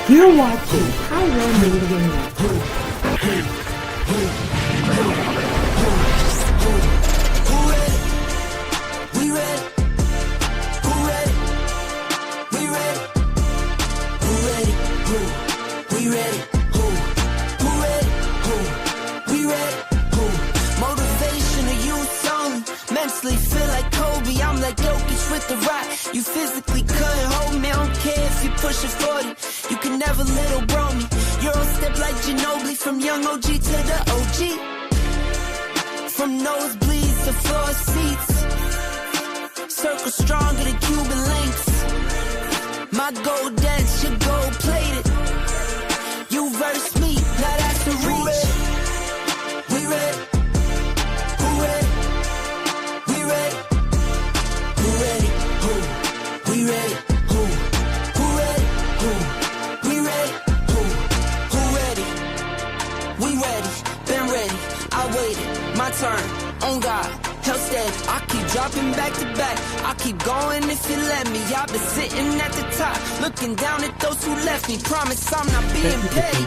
You're watching Pyro Power Mentally feel like Kobe, I'm like Jokic with the rock. You physically couldn't hold me, I don't care if you push it 40. You can never little bro me. Euro step like Ginobili, from young OG to the OG. From nosebleeds to floor seats. Circle stronger than Cuban links. My gold dance, your gold plated. You verse me, now that's a reach. We ready. We ready, who ready, we ready, who ready, we ready, been ready, I waited, my turn, on God, held steady, I keep dropping back to back, I keep going if you let me, I've been sitting at the top, looking down at those who left me, promise I'm not being petty,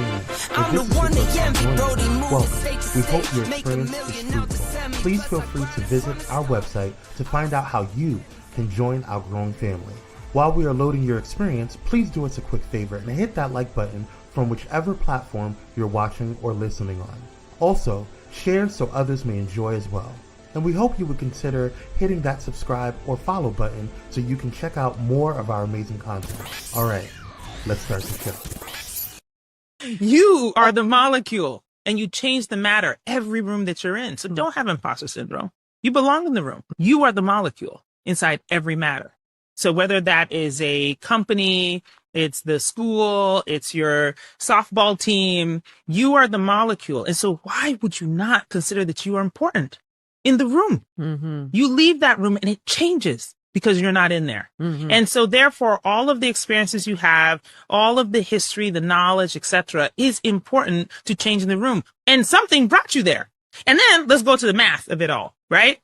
I'm the one that envy, Brody moving state to state, make $1 million out to send me. Please feel free to visit our website to find out how you can join our growing family. While we are loading your experience, please do us a quick favor and hit that like button from whichever platform you're watching or listening on. Also, share so others may enjoy as well. And we hope you would consider hitting that subscribe or follow button so you can check out more of our amazing content. All right, let's start the show. You are the molecule and you change the matter every room that you're in. So don't have imposter syndrome. You belong in the room. You are the molecule inside every matter. So whether that is a company, it's the school, it's your softball team, you are the molecule. And so why would you not consider that you are important in the room? Mm-hmm. You leave that room and it changes because you're not in there. Mm-hmm. And so therefore, all of the experiences you have, all of the history, the knowledge, etc., is important to change in the room. And something brought you there. And then let's go to the math of it all, right?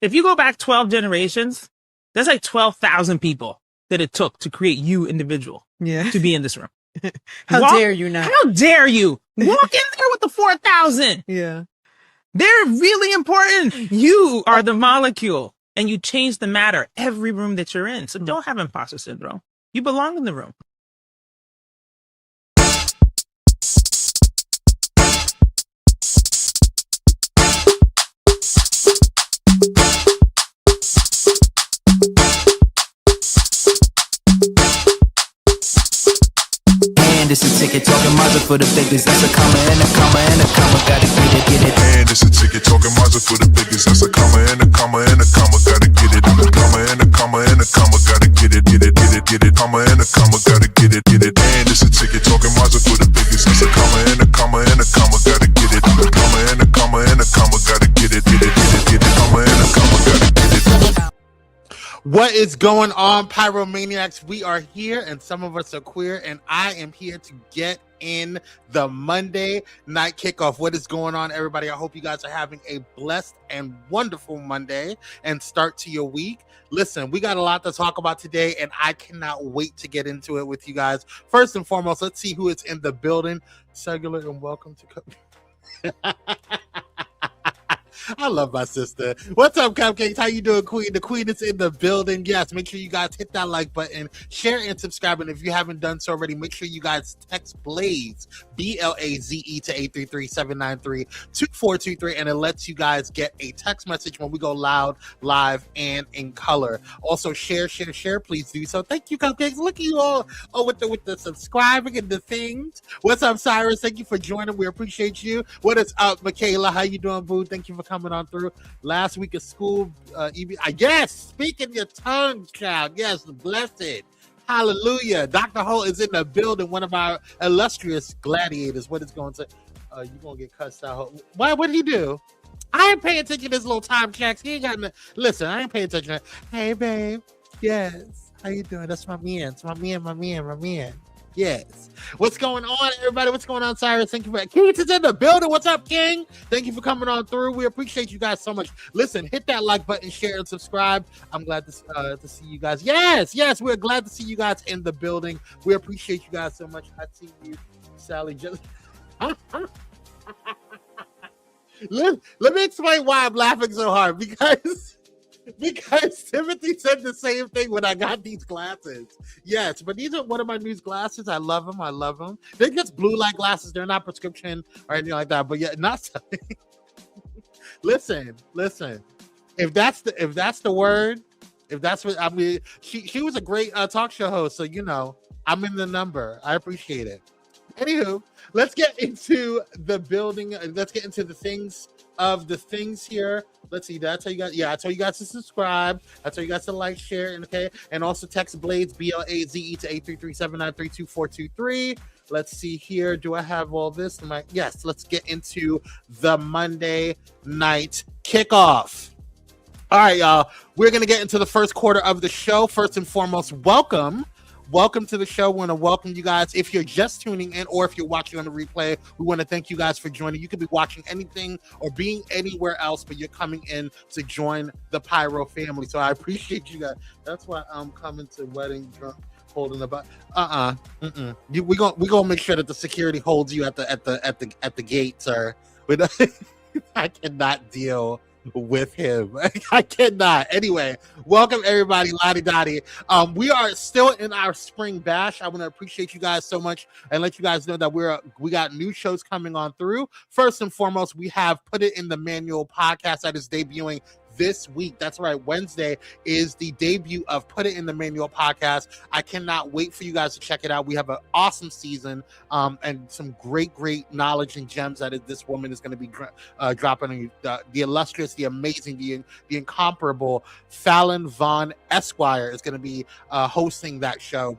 If you go back 12 generations, that's like 12,000 people that it took to create you individual to be in this room. How dare you not? How dare you walk in there with the 4,000? Yeah. They're really important. You are the molecule and you change the matter every room that you're in. So don't have imposter syndrome. You belong in the room. This a ticket talking Mazda for the biggest. That's a comma and a comma and a comma. Gotta get it. And this a ticket talking Mazda for the biggest. That's a comma and a comma and a comma. Gotta get it. A comma and a comma and a comma. Gotta get it. Comma and a comma. Gotta get it. And this a ticket talking Mazda for the biggest. That's a comma and a comma and a comma. Gotta get it. A comma and a comma and a comma. Gotta get it. Comma and a comma. Gotta get it. What is going on, Pyromaniacs? We are here, and some of us are queer, and I am here to get in the Monday night kickoff. What is going on, everybody? I hope you guys are having a blessed and wonderful Monday and start to your week. Listen, we got a lot to talk about today, and I cannot wait to get into it with you guys. First and foremost, let's see who is in the building. Cellular, and welcome to... I love my sister. What's up, Cupcakes? How you doing, Queen? The Queen is in the building. Yes, make sure you guys hit that like button, share and subscribe. And if you haven't done so already, make sure you guys text Blaze, BLAZE, to 833-793-2423, and it lets you guys get a text message when we go loud, live, and in color. Also, share. Please do so. Thank you, Cupcakes. Look at you all with the subscribing and the things. What's up, Cyrus? Thank you for joining. We appreciate you. What is up, Michaela? How you doing, boo? Thank you for coming on through. Last week of school, yes, speaking your tongue, child. Yes, blessed. Hallelujah. Dr. Holt is in the building, one of our illustrious gladiators. What is going to, you going to get cussed out. What did he do? I ain't paying attention to his little time checks. He ain't got no, listen, I ain't paying attention. Hey, babe. Yes. How you doing? That's my man. It's my man. Yes. What's going on, everybody? What's going on, Cyrus? Thank you for Keith is in the building. What's up, King? Thank you for coming on through. We appreciate you guys so much. Listen, hit that like button, share, and subscribe. I'm glad to see you guys. Yes, we're glad to see you guys in the building. We appreciate you guys so much. I see you, Sally. Just let me explain why I'm laughing so hard because Timothy said the same thing when I got these glasses. Yes, but these are one of my new glasses. I love them. They're just blue light glasses. They're not prescription or anything like that. But yeah, not listen. If that's the word, if that's what I mean, she was a great talk show host. So I'm in the number. I appreciate it. Anywho, let's get into the building. Let's get into the things here. Let's see. I told you guys to subscribe. I told you guys to like, share, and also text Blades BLAZE to 833-793-2423. Let's see here. Do I have all this? Yes. Let's get into the Monday night kickoff. All right, y'all. We're gonna get into the first quarter of the show. First and foremost, welcome to the show. We want to welcome you guys. If you're just tuning in or if you're watching on the replay, we want to thank you guys for joining. You could be watching anything or being anywhere else, but you're coming in to join the Pyro family. So I appreciate you guys. That's why I'm coming to wedding drunk, holding about. We gonna make sure that the security holds you at the gate, sir. I cannot deal with him. I cannot. Anyway, welcome everybody. Lottie Dottie. We are still in our spring bash. I want to appreciate you guys so much and let you guys know that we got new shows coming on through. First and foremost, we have Put It in the Manual podcast that is debuting this week. That's right. Wednesday is the debut of Put It in the Manual podcast. I cannot wait for you guys to check it out. We have an awesome season and some great knowledge and gems that this woman is going to be dropping. The illustrious, the amazing, the incomparable Fallon Vaughn Esquire is going to be hosting that show.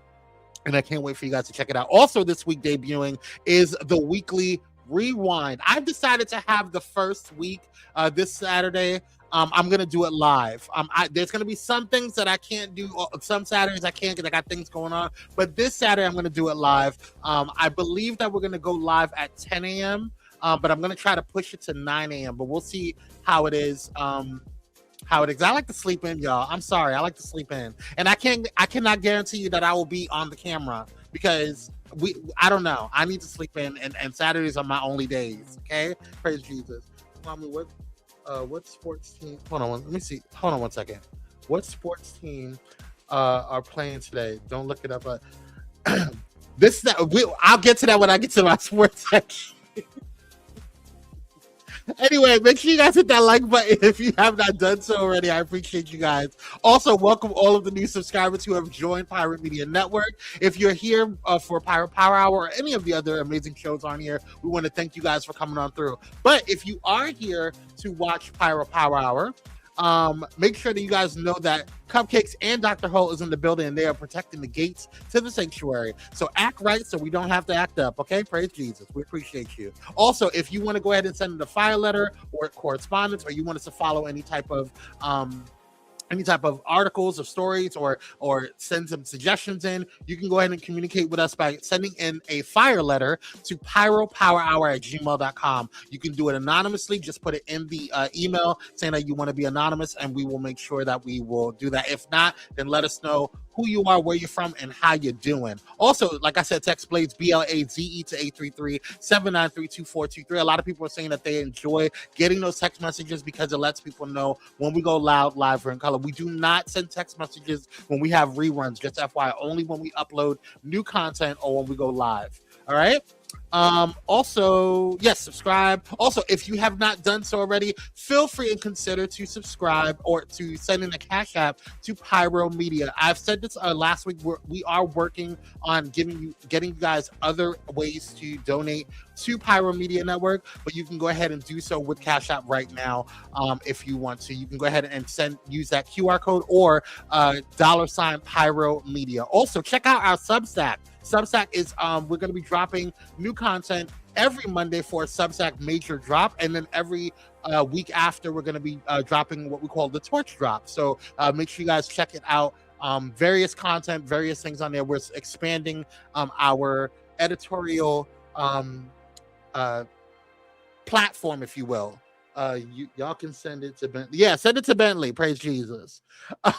And I can't wait for you guys to check it out. Also this week debuting is the weekly Rewind. I've decided to have the first week this Saturday. I'm going to do it live. There's going to be some things that I can't do. Some Saturdays I can't because I got things going on. But this Saturday, I'm going to do it live. I believe that we're going to go live at 10 a.m., but I'm going to try to push it to 9 a.m., but we'll see how it is. I like to sleep in, y'all. I'm sorry. I like to sleep in. And I cannot guarantee you that I will be on the camera because I don't know. I need to sleep in, and Saturdays are my only days. Okay? Praise Jesus. Mommy, what sports team? Hold on, let me see. Hold on 1 second. What sports team are playing today? Don't look it up. I'll get to that when I get to my sports section. Anyway, make sure you guys hit that like button if you have not done so already. I appreciate you guys. Also, welcome all of the new subscribers who have joined Pirate Media Network. If you're here for Pyro Power Hour or any of the other amazing shows on here, we want to thank you guys for coming on through. But if you are here to watch Pyro Power Hour, make sure that you guys know that Cupcakes and Dr. Holt is in the building and they are protecting the gates to the sanctuary. So act right so we don't have to act up, okay? Praise Jesus. We appreciate you. Also, if you want to go ahead and send in a file letter or correspondence, or you want us to follow any type of articles or stories or send some suggestions in, you can go ahead and communicate with us by sending in a fire letter to pyropowerhour@gmail.com. You can do it anonymously. Just put it in the email saying that you want to be anonymous, and we will make sure that we will do that. If not, then let us know who you are, where you're from, and how you're doing. Also, like I said, text Blades BLAZE to 833-793-2423. A lot of people are saying that they enjoy getting those text messages because it lets people know when we go live or in color. We do not send text messages when we have reruns, just FYI, only when we upload new content or when we go live. All right. Also, yes, subscribe. Also, if you have not done so already, feel free and consider to subscribe or to send in a cash app to Pyro Media. I've said this last week. We are working on getting you guys other ways to donate to Pyro Media Network, but you can go ahead and do so with Cash App right now if you want to. You can go ahead and use that QR code or $ Pyro Media. Also, check out our Substack. Substack is we're going to be dropping new content every Monday for a Substack major drop, and then every week after we're going to be dropping what we call the torch drop. So make sure you guys check it out various content, various things on there. We're expanding our editorial platform, if you will. Y'all can send it to Bentley. Yeah, send it to Bentley. Praise Jesus.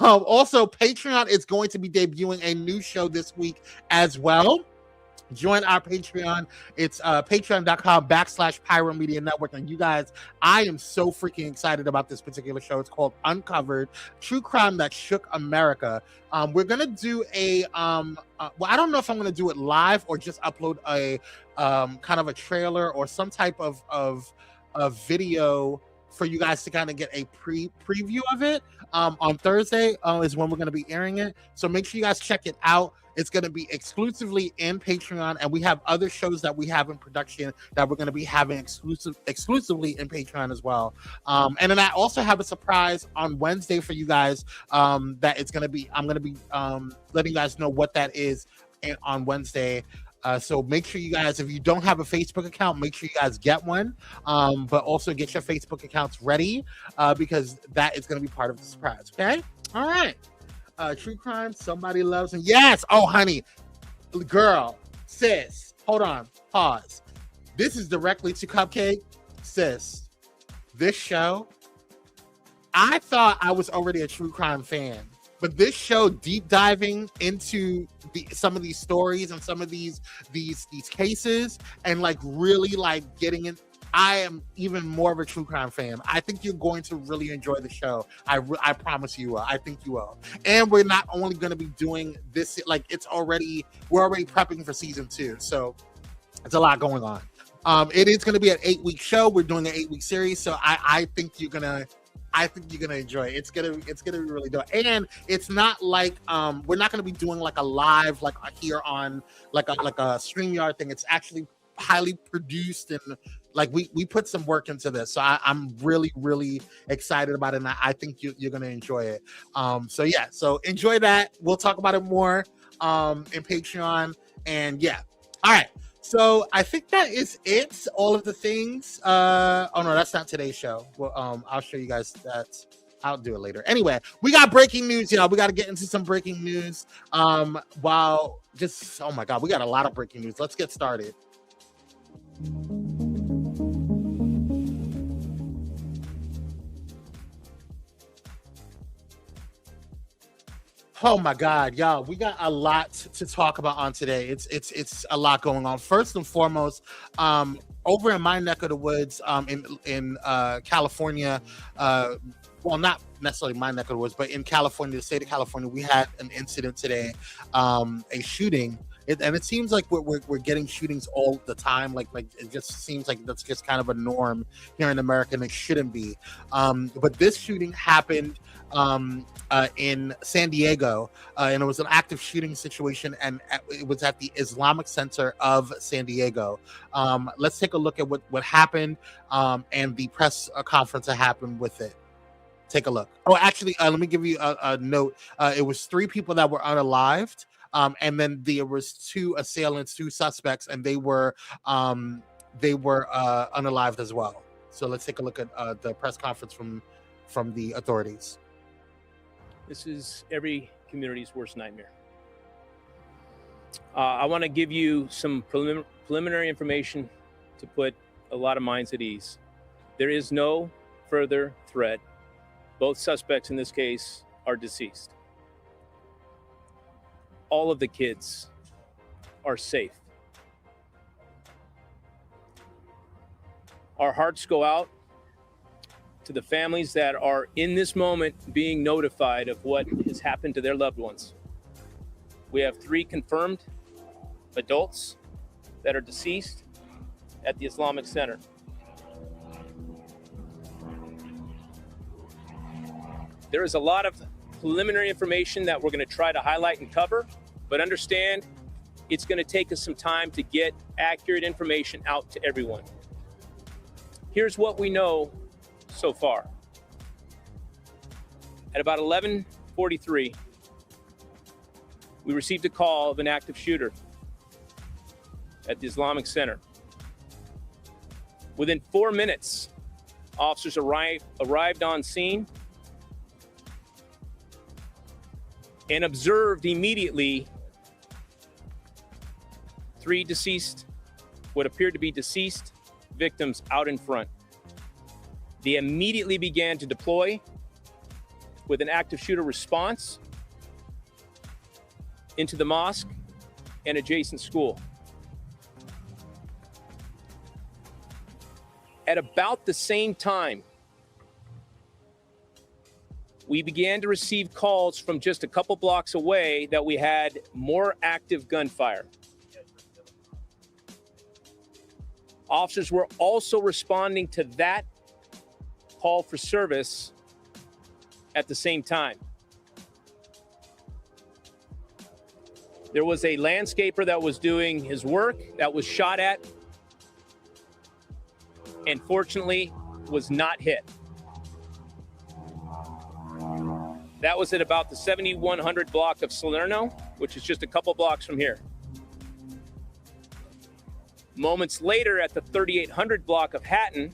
Also, Patreon is going to be debuting a new show this week as well. Join our Patreon. It's patreon.com/Pyro Media Network. And you guys, I am so freaking excited about this particular show. It's called Uncovered, True Crime That Shook America. We're gonna do a well, I don't know if I'm gonna do it live or just upload a kind of a trailer or some type of video for you guys to kind of get a preview of it. On Thursday is when we're going to be airing it. So make sure you guys check it out. It's going to be exclusively in Patreon, and we have other shows that we have in production that we're going to be having exclusively in Patreon as well. And then I also have a surprise on Wednesday for you guys that it's going to be, I'm going to be letting you guys know what that is on Wednesday. So make sure you guys, if you don't have a Facebook account, make sure you guys get one, but also get your Facebook accounts ready because that is going to be part of the surprise. Okay. All right. True crime. Somebody loves him. Yes. Oh, honey, girl, sis, hold on. Pause. This is directly to Cupcake. Sis, this show, I thought I was already a true crime fan. But this show, deep diving into some of these stories and some of these cases, and like really like getting in, I am even more of a true crime fan. I think you're going to really enjoy the show. I promise you will. I think you will. And we're not only going to be doing this, like we're already prepping for season 2. So it's a lot going on. It is going to be an 8-week show. We're doing an 8-week series. So I think you're gonna enjoy it. It's gonna be really dope. And it's not like we're not gonna be doing like a live like here on like a StreamYard thing. It's actually highly produced and like we put some work into this. So I'm really, really excited about it, and I think you're gonna enjoy it. So yeah, so enjoy that. We'll talk about it more in Patreon. And yeah. All right. So I think that is it. All of the things. Oh no, that's not today's show. Well, I'll show you guys that. I'll do it later. Anyway, we got breaking news, y'all. We got to get into some breaking news. Oh my God, we got a lot of breaking news. Let's get started. Oh my God, y'all, we got a lot to talk about on today. It's a lot going on. First and foremost, over in my neck of the woods, in California, well, not necessarily my neck of the woods, but in California, the state of California, we had an incident today, a shooting. And it seems like we're getting shootings all the time. Like it just seems like that's just kind of a norm here in America, and it shouldn't be. But this shooting happened in San Diego, and it was an active shooting situation, and it was at the Islamic Center of San Diego. Let's take a look at what happened and the press conference that happened with it. Take a look. Oh, actually, let me give you a note. It was 3 people that were unalived. And then there was 2 assailants, 2 suspects, and they were unalived as well. So let's take a look at the press conference from the authorities. This is every community's worst nightmare. I want to give you some preliminary information to put a lot of minds at ease. There is no further threat. Both suspects in this case are deceased. All of the kids are safe. Our hearts go out to the families that are in this moment being notified of what has happened to their loved ones. We have 3 confirmed adults that are deceased at the Islamic Center. There is a lot of preliminary information that we're going to try to highlight and cover, but understand it's going to take us some time to get accurate information out to everyone. Here's what we know so far. At about 11:43, we received a call of an active shooter at the Islamic Center. Within 4 minutes, officers arrived on scene. and observed immediately 3 deceased, what appeared to be deceased victims out in front. They immediately began to deploy with an active shooter response into the mosque and adjacent school. At about the same time, we began to receive calls from just a couple blocks away that we had more active gunfire. Officers were also responding to that call for service at the same time. There was a landscaper that was doing his work that was shot at and fortunately was not hit. That was at about the 7100 block of Salerno, which is just a couple blocks from here. Moments later, at the 3800 block of Hatton,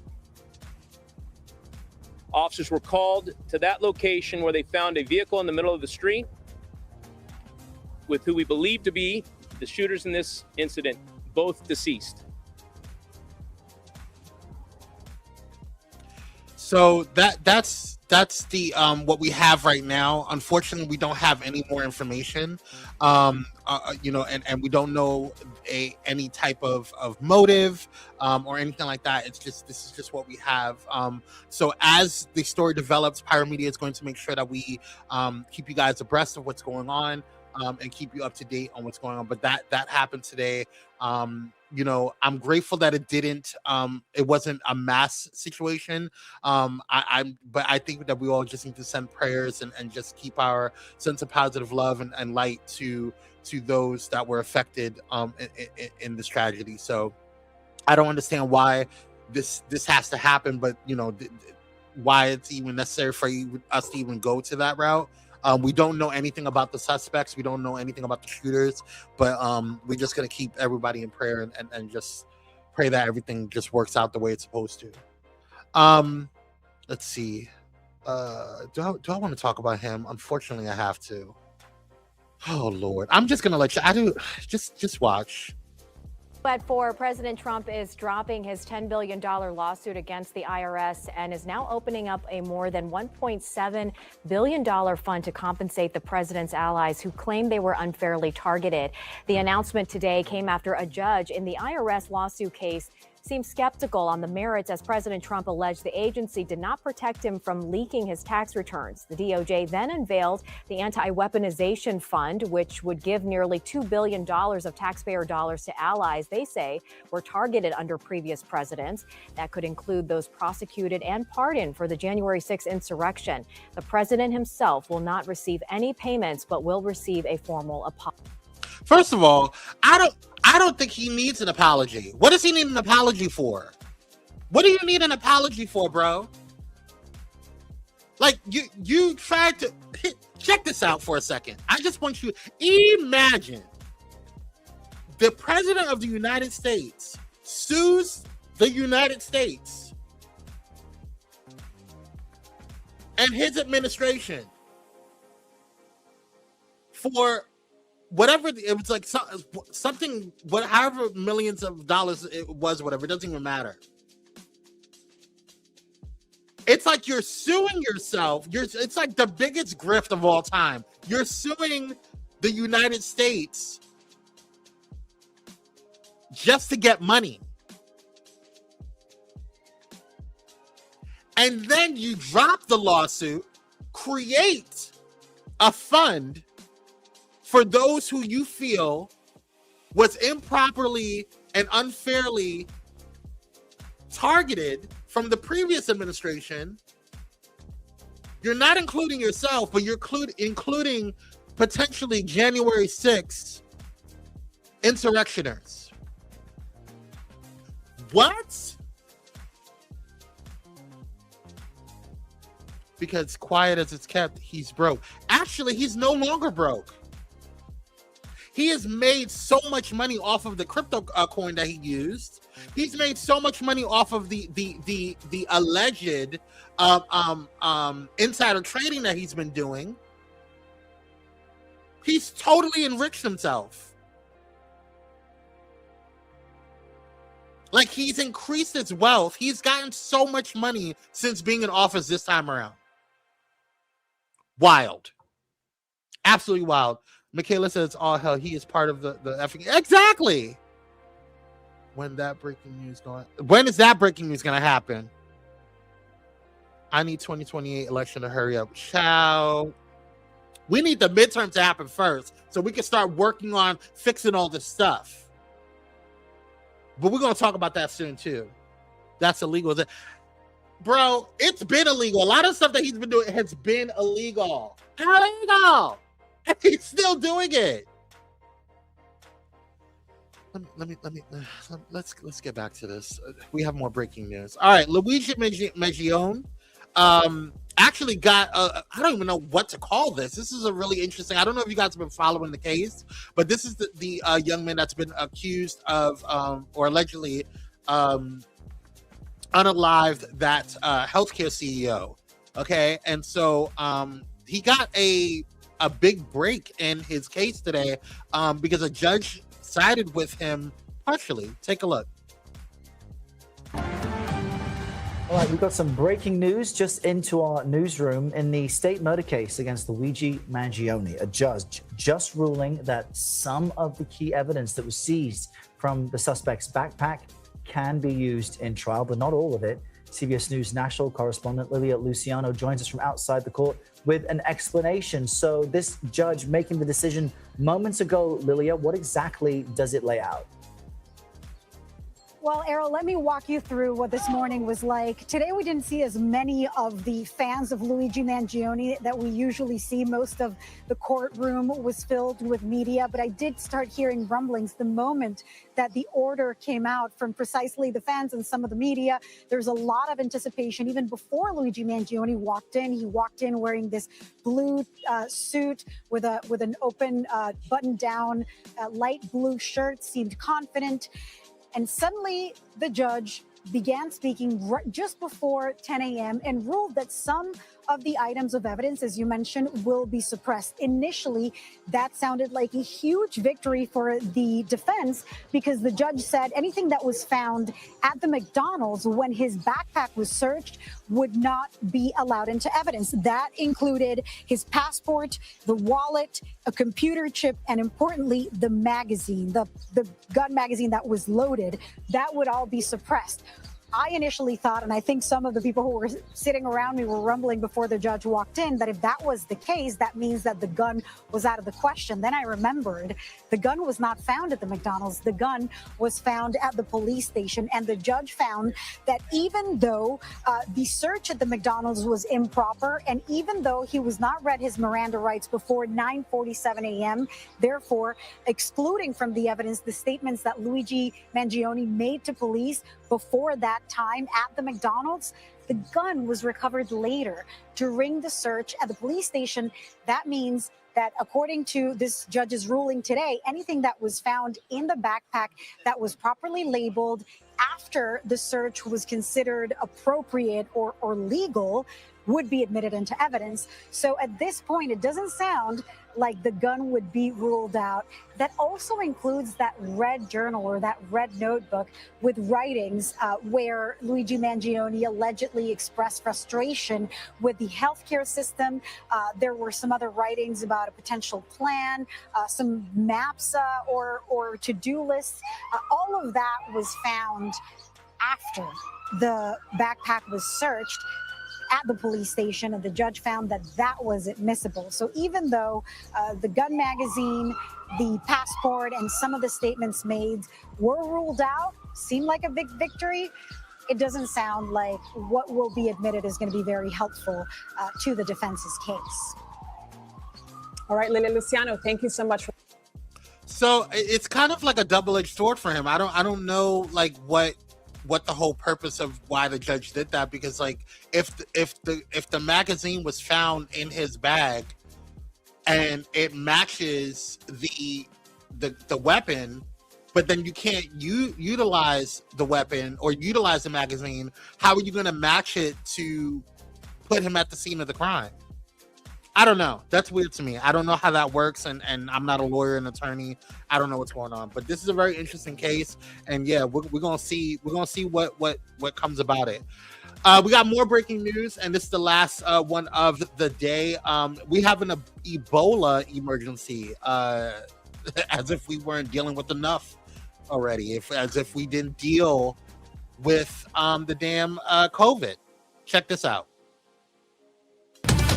officers were called to that location where they found a vehicle in the middle of the street with who we believe to be the shooters in this incident, both deceased. So that's the what we have right now. Unfortunately, we don't have any more information, you know, and we don't know any type of motive or anything like that. It's just, this is just what we have. So as the story develops, Pyro Media is going to make sure that we keep you guys abreast of what's going on and keep you up to date on what's going on. But that happened today. You know, I'm grateful that it wasn't a mass situation. But I think that we all just need to send prayers and just keep our sense of positive love and light to those that were affected in this tragedy. So I don't understand why this has to happen, but you know, why it's even necessary for us to even go to that route. We don't know anything about the suspects. We don't know anything about the shooters, but we're just going to keep everybody in prayer and just pray that everything just works out the way it's supposed to. Let's see. Do I want to talk about him? Unfortunately, I have to. Oh, Lord. I'm just going to let you. Just watch. But for President Trump is dropping his $10 billion lawsuit against the IRS and is now opening up a more than $1.7 billion fund to compensate the president's allies who claim they were unfairly targeted. The announcement today came after a judge in the IRS lawsuit case seems skeptical on the merits as President Trump alleged the agency did not protect him from leaking his tax returns. The DOJ then unveiled the anti-weaponization fund, which would give nearly $2 billion of taxpayer dollars to allies they say were targeted under previous presidents. That could include those prosecuted and pardoned for the January 6th insurrection. The president himself will not receive any payments, but will receive a formal apology. First of all, I don't think he needs an apology. What does he need an apology for? What do you need an apology for, bro? Like, you tried to check this out for a second. I just want you to imagine the president of the United States sues the United States and his administration for whatever it was, like something, however millions of dollars it was, whatever, it doesn't even matter. It's like you're suing yourself. It's like the biggest grift of all time. You're suing the United States just to get money. And then you drop the lawsuit, create a fund for those who you feel was improperly and unfairly targeted from the previous administration. You're not including yourself, but you're including potentially January 6th insurrectioners. What? Because quiet as it's kept, he's broke. Actually, he's no longer broke. He has made so much money off of the crypto coin that he used. He's made so much money off of the alleged insider trading that he's been doing. He's totally enriched himself. Like, he's increased his wealth. He's gotten so much money since being in office this time around. Wild. Absolutely wild. Michaela says, "Oh hell, he is part of the effing." Exactly. When is that breaking news going to happen? I need 2028 election to hurry up. Ciao. We need the midterm to happen first so we can start working on fixing all this stuff. But we're going to talk about that soon too. That's illegal. Bro, it's been illegal. A lot of stuff that he's been doing has been illegal. Illegal. And he's still doing it. Let's get back to this. We have more breaking news. All right, Luigi Mangione actually got I don't even know what to call this. This is a really interesting. I don't know if you guys have been following the case, but this is the young man that's been accused of or allegedly unalived that healthcare CEO. Okay, and so he got a big break in his case today because a judge sided with him partially. Take a look. All right, we've got some breaking news just into our newsroom. In the state murder case against Luigi Mangione, a judge just ruling that some of the key evidence that was seized from the suspect's backpack can be used in trial, but not all of it. CBS News national correspondent Lilia Luciano joins us from outside the court with an explanation. So this judge making the decision moments ago, Lilia, what exactly does it lay out? Well, Errol, let me walk you through what this morning was like. Today, we didn't see as many of the fans of Luigi Mangione that we usually see. Most of the courtroom was filled with media, but I did start hearing rumblings the moment that the order came out from precisely the fans and some of the media. There's a lot of anticipation. Even before Luigi Mangione walked in, he walked in wearing this blue suit with an open button-down light blue shirt, seemed confident. And suddenly the judge began speaking just before 10 a.m. and ruled that some of the items of evidence, as you mentioned, will be suppressed. Initially, that sounded like a huge victory for the defense because the judge said anything that was found at the McDonald's when his backpack was searched would not be allowed into evidence. That included his passport, the wallet, a computer chip, and importantly, the magazine, the gun magazine that was loaded. That would all be suppressed. I initially thought, and I think some of the people who were sitting around me were rumbling before the judge walked in, that if that was the case, that means that the gun was out of the question. Then I remembered the gun was not found at the McDonald's. The gun was found at the police station. And the judge found that even though the search at the McDonald's was improper, and even though he was not read his Miranda rights before 9:47 a.m., therefore excluding from the evidence the statements that Luigi Mangione made to police before that time at the McDonald's, the gun was recovered later during the search at the police station. That means that according to this judge's ruling today, anything that was found in the backpack that was properly labeled after the search was considered appropriate or legal would be admitted into evidence. So at this point, it doesn't sound like the gun would be ruled out. That also includes that red journal or that red notebook with writings where Luigi Mangione allegedly expressed frustration with the healthcare system. There were some other writings about a potential plan, some maps or to-do lists. All of that was found after the backpack was searched at the police station, and the judge found that that was admissible. So even though the gun magazine, the passport, and some of the statements made were ruled out, seemed like a big victory, it doesn't sound like what will be admitted is going to be very helpful to the defense's case. All right, Lilia Luciano, thank you so much. So it's kind of like a double-edged sword for him. I don't know like what the whole purpose of why the judge did that, because like if the magazine was found in his bag and it matches the weapon, but then you can't utilize the weapon or utilize the magazine, how are you going to match it to put him at the scene of the crime? I don't know. That's weird to me. I don't know how that works, and I'm not a lawyer and attorney. I don't know what's going on, but this is a very interesting case, and yeah, we're gonna see what comes about it. We got more breaking news, and this is the last one of the day. We have an Ebola emergency, as if we weren't dealing with enough already, as if we didn't deal with the damn COVID. Check this out.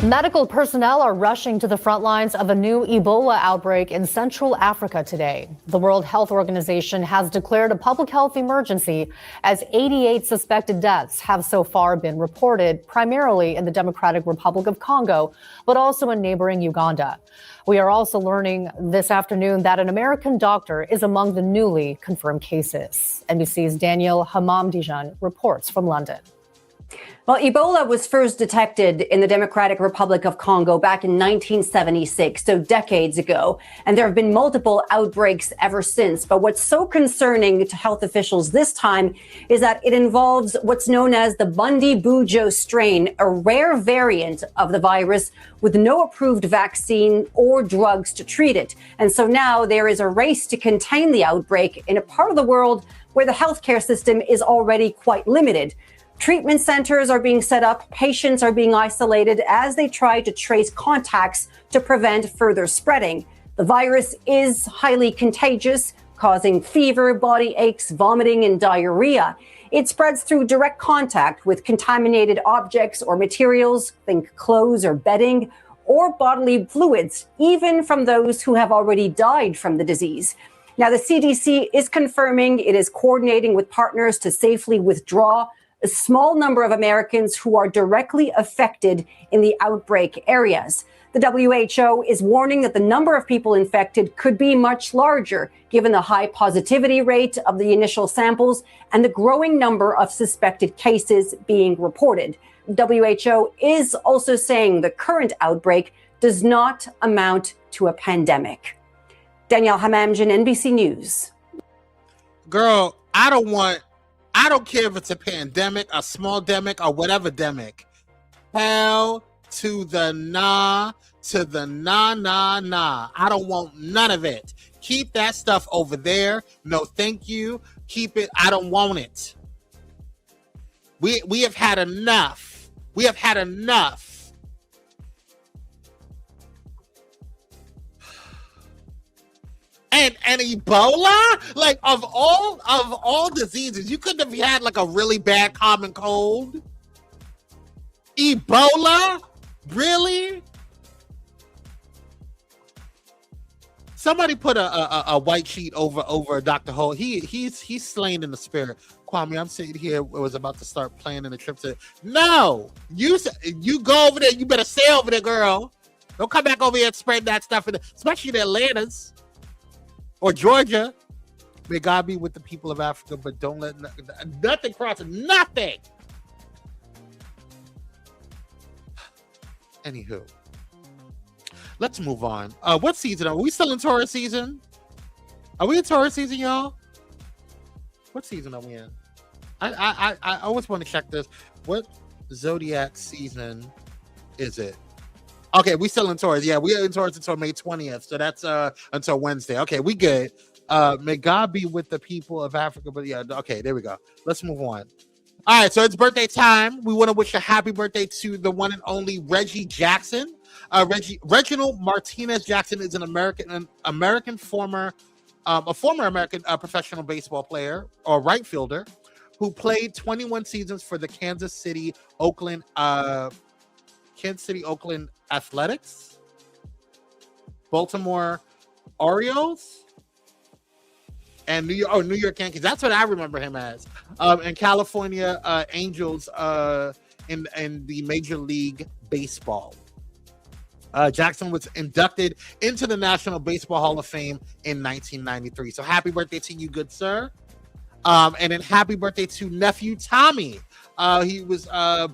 Medical personnel are rushing to the front lines of a new Ebola outbreak in Central Africa today. The World Health Organization has declared a public health emergency as 88 suspected deaths have so far been reported, primarily in the Democratic Republic of Congo, but also in neighboring Uganda. We are also learning this afternoon that an American doctor is among the newly confirmed cases. NBC's Daniel Hamamdijan reports from London. Well, Ebola was first detected in the Democratic Republic of Congo back in 1976, so decades ago, and there have been multiple outbreaks ever since. But what's so concerning to health officials this time is that it involves what's known as the Bundi-Bujo strain, a rare variant of the virus with no approved vaccine or drugs to treat it. And so now there is a race to contain the outbreak in a part of the world where the healthcare system is already quite limited. Treatment centers are being set up, patients are being isolated as they try to trace contacts to prevent further spreading. The virus is highly contagious, causing fever, body aches, vomiting, and diarrhea. It spreads through direct contact with contaminated objects or materials, think clothes or bedding, or bodily fluids, even from those who have already died from the disease. Now, the CDC is confirming it is coordinating with partners to safely withdraw a small number of Americans who are directly affected in the outbreak areas. The WHO is warning that the number of people infected could be much larger, given the high positivity rate of the initial samples and the growing number of suspected cases being reported. WHO is also saying the current outbreak does not amount to a pandemic. Danielle Hamamjian, NBC News. Girl, I don't care if it's a pandemic, a small demic, or whatever demic. Hell to the nah, nah. I don't want none of it. Keep that stuff over there. No, thank you. Keep it. I don't want it. We have had enough. We have had enough. And Ebola, like of all diseases, you couldn't have had like a really bad common cold. Ebola, really? Somebody put a white sheet over Dr. Ho. He's slain in the spirit. Kwame, I'm sitting here. Was about to start planning a trip to. No, you go over there. You better stay over there, girl. Don't come back over here and spread that stuff, especially the Atlantas. Or Georgia. May God be with the people of Africa, but don't let nothing cross it. Nothing. Anywho, let's move on. What season are we still in? Taurus season? Are we in Taurus season, y'all? What season are we in? I always want to check this. What zodiac season is it? Okay, we still in Taurus. Yeah, we are in Taurus until May 20th. So that's until Wednesday. Okay, we good. May God be with the people of Africa. But yeah, okay, there we go. Let's move on. All right, so it's birthday time. We want to wish a happy birthday to the one and only Reggie Jackson. Reginald Martinez Jackson is an former American professional baseball player or right fielder who played 21 seasons for the Kansas City Oakland Athletics, Baltimore Orioles, and New York Yankees. That's what I remember him as. And California Angels in the Major League Baseball. Jackson was inducted into the National Baseball Hall of Fame in 1993. So happy birthday to you, good sir. And then happy birthday to nephew Tommy. He was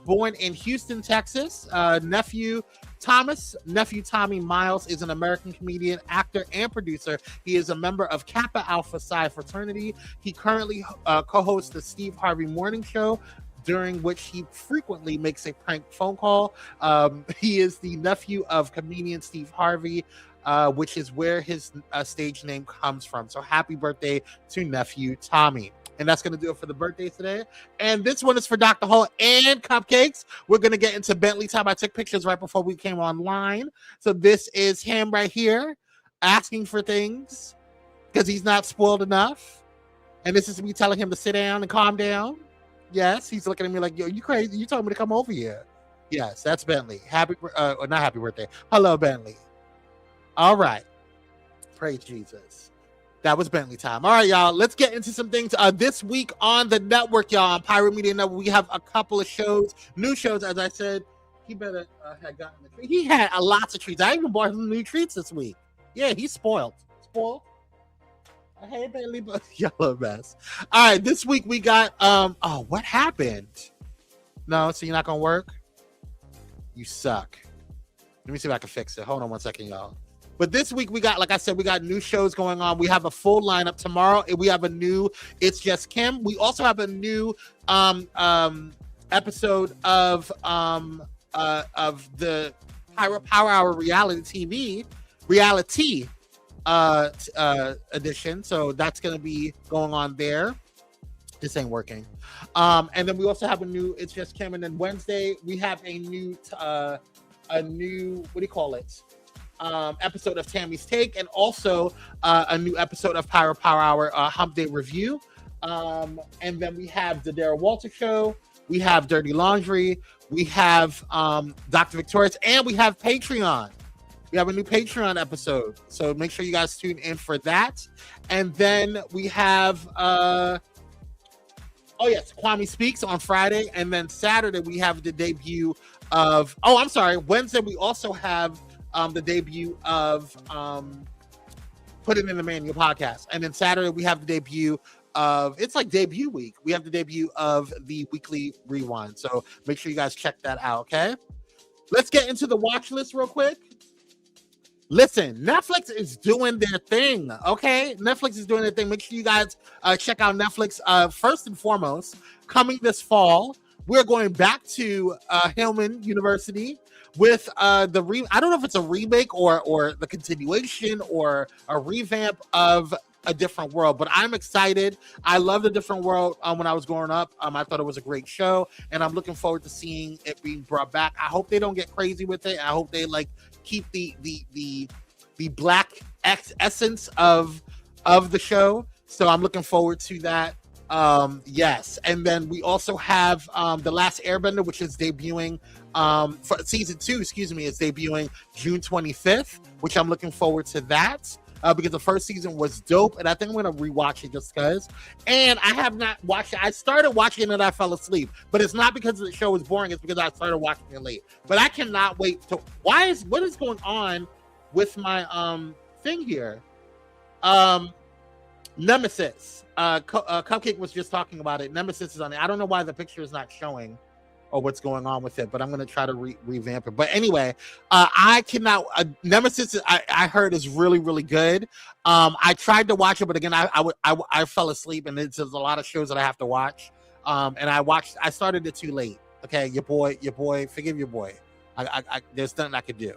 born in Houston, Texas. Nephew Tommy Miles is an American comedian, actor, and producer. He is a member of Kappa Alpha Psi fraternity. He currently co-hosts the Steve Harvey Morning Show, during which he frequently makes a prank phone call. He is the nephew of comedian Steve Harvey, which is where his stage name comes from. So happy birthday to nephew Tommy. And that's going to do it for the birthdays today. And this one is for Dr. Hall and Cupcakes. We're going to get into Bentley time. I took pictures right before we came online. So this is him right here asking for things because he's not spoiled enough. And this is me telling him to sit down and calm down. Yes, he's looking at me like, yo, you crazy? You told me to come over here. Yes, that's Bentley. Not happy birthday. Hello, Bentley. All right. Praise Jesus. That was Bentley time. All right, y'all. Let's get into some things. This week on the network, y'all, on Pyro Media Network, we have a couple of shows, new shows. As I said, he better had gotten the treat. He had lots of treats. I even bought him new treats this week. Yeah, he's spoiled. Spoiled. Hey, Bentley, but yellow mess. All right, this week we got oh, what happened? No, so you're not gonna work? You suck. Let me see if I can fix it. Hold on 1 second, y'all. But this week we got, like I said, we got new shows going on. We have a full lineup tomorrow. We have a new It's Just Kim. We also have a new episode of the Pyro Power Hour reality edition. So that's going to be going on there. This ain't working. And then we also have a new It's Just Kim. And then Wednesday we have a new what do you call it? Episode of Tammy's Take, and also a new episode of Pyro Power Hour Hump Day Review. And then we have the Darryl Walter Show, we have Dirty Laundry, we have Dr. Victorious, and we have Patreon. We have a new Patreon episode, so make sure you guys tune in for that. And then we have Kwame Speaks on Friday, and then Saturday we have the debut of Wednesday we also have the debut of Put It in the Manual podcast. And then Saturday we have the debut of, it's like debut week. We have the debut of the weekly rewind. So make sure you guys check that out, okay? Let's get into the watch list real quick. Listen, Netflix is doing their thing, okay? Netflix is doing their thing. Make sure you guys check out Netflix. First and foremost, coming this fall, we're going back to Hillman University with I don't know if it's a remake or the continuation or a revamp of A Different World, but I'm excited. I loved A Different World when I was growing up. I thought it was a great show, and I'm looking forward to seeing it being brought back. I hope they don't get crazy with it. I hope they keep the black essence of the show. So I'm looking forward to that. Yes, and then we also have The Last Airbender, which is debuting for season 2, is debuting June 25th, which I'm looking forward to that because the first season was dope, and I think I'm gonna rewatch it just because. And I have not watched it. I started watching it and I fell asleep, but it's not because the show was boring, it's because I started watching it late. But I cannot wait to what is going on with my thing here? Nemesis. Cupcake was just talking about it. Nemesis is on it. I don't know why the picture is not showing or what's going on with it, but I'm going to try to revamp it. But anyway, I cannot. Nemesis, I heard is really, really good. I tried to watch it, but again, I fell asleep, and there's a lot of shows that I have to watch. And I started it too late. Okay, your boy, forgive your boy. There's nothing I could do.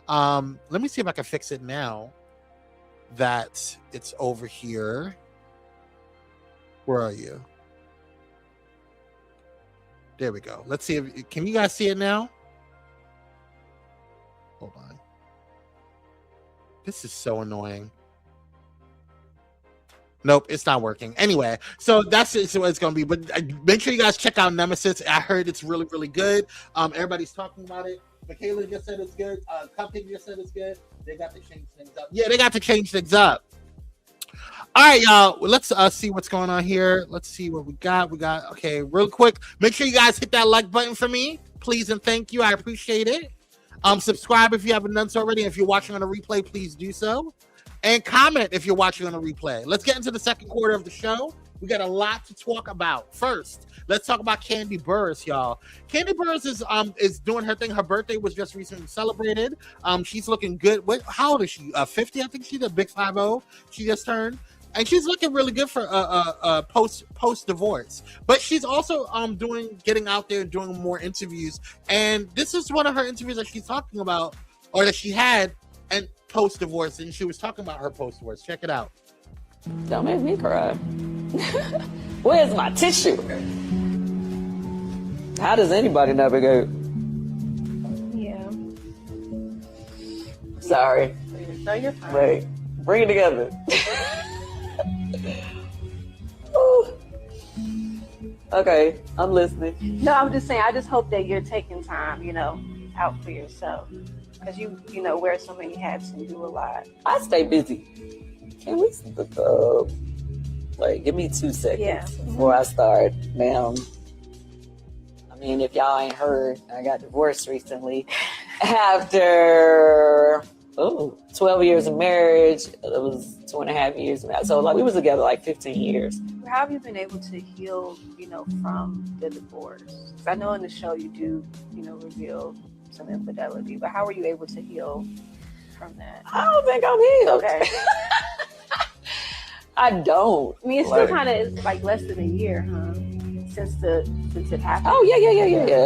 Let me see if I can fix it now that it's over here. Where are you? There we go. Let's see if can you guys see it now? Hold on. This is so annoying. Nope, it's not working. Anyway, so that's what it's going to be. But make sure you guys check out Nemesis. I heard it's really, really good. Everybody's talking about it. Michaela just said it's good. Cupcake just said it's good. They got to change things up. Yeah, they got to change things up. All right, y'all. Well, let's see what's going on here. Let's see what we got. Okay, real quick. Make sure you guys hit that like button for me, please, and thank you. I appreciate it. Subscribe if you haven't done so already. If you're watching on a replay, please do so. And comment if you're watching on a replay. Let's get into the second quarter of the show. We got a lot to talk about. First, let's talk about Kandi Burruss, y'all. Kandi Burruss is doing her thing. Her birthday was just recently celebrated. She's looking good. How old is she? 50, I think she's a big 50. She just turned. and she's looking really good for post divorce. But she's also getting out there and doing more interviews. And this is one of her interviews that she's talking about, or that she had, and post divorce. And she was talking about her post divorce. Check it out. Don't make me cry. Where's my tissue? How does anybody navigate? Yeah. Sorry. No, you're fine. Wait, bring it together. Ooh. Okay, I'm listening. No, I'm just saying, I just hope that you're taking time, out for yourself. Because you wear so many hats and do a lot. I stay busy. Can we, give me 2 seconds before I start, ma'am. I mean, if y'all ain't heard, I got divorced recently after 12 years of marriage. It was 2.5 years. So we was together 15 years. How have you been able to heal, from the divorce? Because I know in the show you do, reveal some infidelity, but how were you able to heal from that? I don't think I'm healed. Okay. I don't. I mean, it's still kind of less than a year, huh? Since it happened. Oh yeah.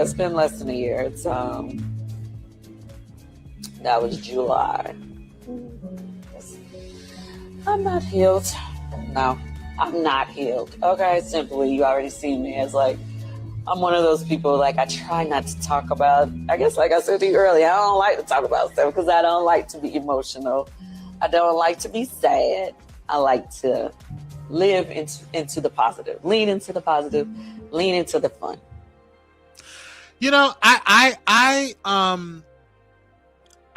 It's been less than a year. It's that was July. I'm not healed. No, I'm not healed. Okay, simply, you already see me as I'm one of those people, I try not to talk about, I guess like I said to you earlier, I don't like to talk about stuff because I don't like to be emotional. I don't like to be sad. I like to live into the positive, lean into the positive, lean into the fun.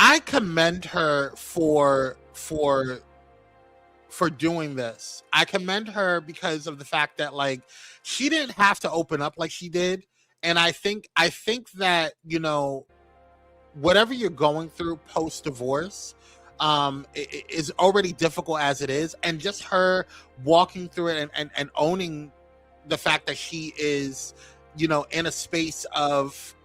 I commend her for doing this. I commend her because of the fact that she didn't have to open up like she did. And I think that, whatever you're going through post divorce, is already difficult as it is. And just her walking through it and owning the fact that she is, in a space of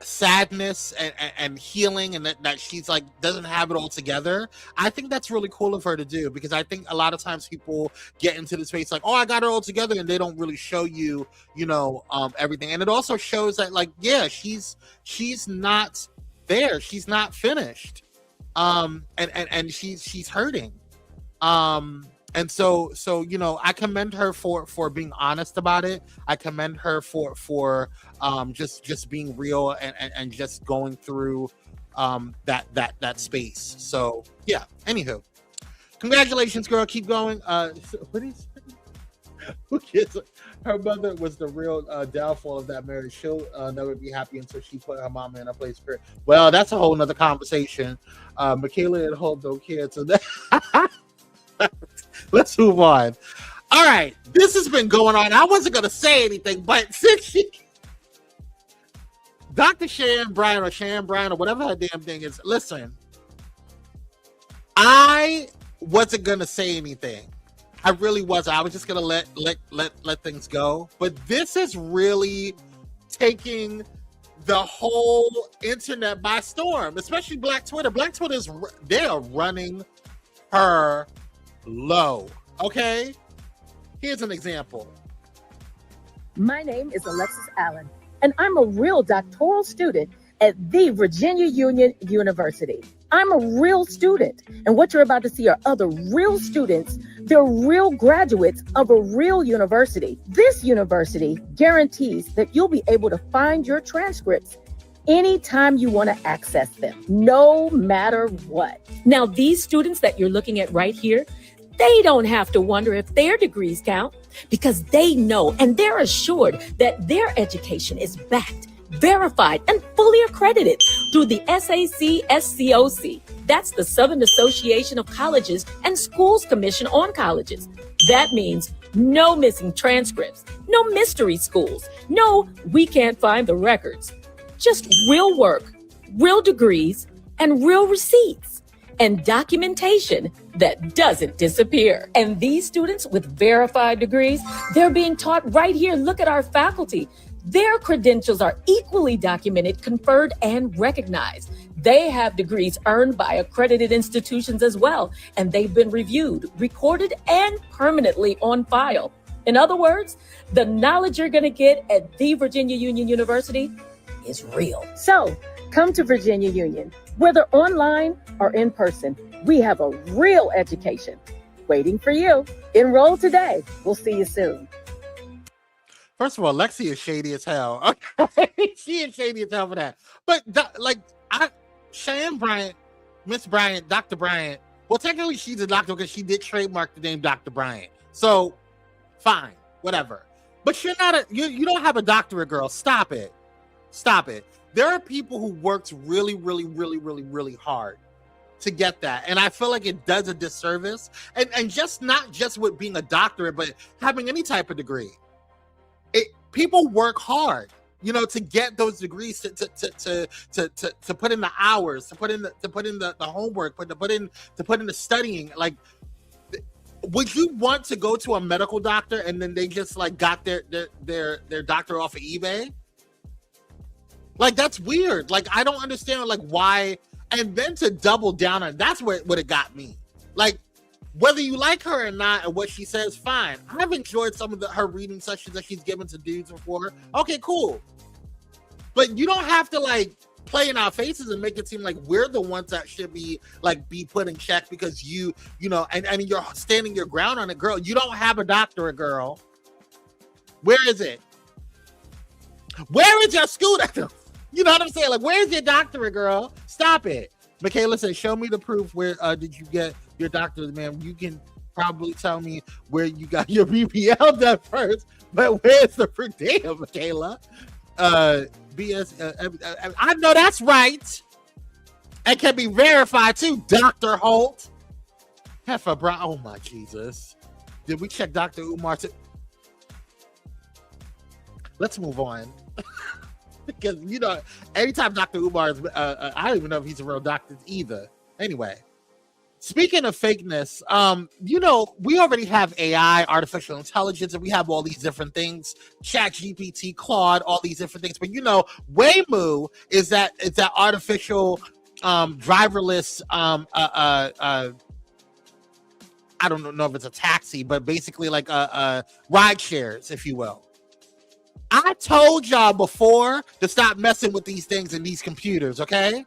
sadness and healing, and that she's doesn't have it all together. I think that's really cool of her to do, because I think a lot of times people get into the space I got it all together, and they don't really show you everything. And it also shows that she's not there, she's not finished, and she's hurting, and so I commend her for being honest about it. I commend her for just being real and just going through that space. So yeah. Anywho, congratulations, girl. Keep going. Who cares? Her mother was the real downfall of that marriage. She'll never be happy until she put her mama in a place for her. Well, that's a whole nother conversation. Michaela and Hope don't care. So that. Let's move on. All right, this has been going on. I wasn't going to say anything, but since Dr. Shan Bryan or whatever her damn thing is, listen, I wasn't going to say anything. I really wasn't. I was just going to let things go. But this is really taking the whole internet by storm, especially Black Twitter. Black Twitter they are running her low. Okay, here's an example. My name is Alexis Allen, and I'm a real doctoral student at the Virginia Union University. I'm a real student, and what you're about to see are other real students. They're real graduates of a real university. This university guarantees that you'll be able to find your transcripts anytime you want to access them, no matter what. Now, these students that you're looking at right here, they don't have to wonder if their degrees count, because they know and they're assured that their education is backed, verified, and fully accredited through the SAC-SCOC. That's the Southern Association of Colleges and Schools Commission on Colleges. That means no missing transcripts, no mystery schools, no we can't find the records. Just real work, real degrees, and real receipts, and documentation that doesn't disappear. And these students with verified degrees, they're being taught right here. Look at our faculty. Their credentials are equally documented, conferred, and recognized. They have degrees earned by accredited institutions as well, and they've been reviewed, recorded, and permanently on file. In other words, the knowledge you're going to get at the Virginia Union University is real. So come to Virginia Union, whether online or in person. We have a real education waiting for you. Enroll today. We'll see you soon. First of all, Lexi is shady as hell. Okay? She is shady as hell for that. But Cheyenne Bryant, Miss Bryant, Dr. Bryant, well, technically she's a doctor because she did trademark the name Dr. Bryant. So fine, whatever. But you're not you don't have a doctorate, girl. Stop it. Stop it. There are people who worked really, really, really, really, really hard to get that. And I feel like it does a disservice. And just not just with being a doctorate, but having any type of degree. People work hard, to get those degrees, to put in the hours, to put in the homework, to put in the studying. Like, would you want to go to a medical doctor and then they just like got their doctor off of eBay? Like, that's weird. Like, I don't understand like why. And then to double down on that's what it got me. Like, whether you like her or not and what she says, fine. I've enjoyed some of her reading sessions that she's given to dudes before. Okay, cool. But you don't have to like play in our faces and make it seem like we're the ones that should be put in check because and you're standing your ground on it, girl. You don't have a doctorate, girl. Where is it? Where is your scooter? You know what I'm saying? Like, where's your doctorate, girl? Stop it. Michaela said, show me the proof. Where did you get your doctorate, man? You can probably tell me where you got your BPL done first, but where's the proof? Damn, Michaela. BS. I know that's right. It can be verified too, Dr. Holt. Heifer Brown. Oh my Jesus. Did we check Dr. Umar too? Let's move on. Because anytime Dr. Umar is, I don't even know if he's a real doctor either. Anyway, speaking of fakeness, we already have AI, artificial intelligence, and we have all these different things, ChatGPT, Claude, all these different things. But Waymo is that artificial driverless I don't know if it's a taxi, but basically like ride shares, if you will. I told y'all before to stop messing with these things and these computers, okay?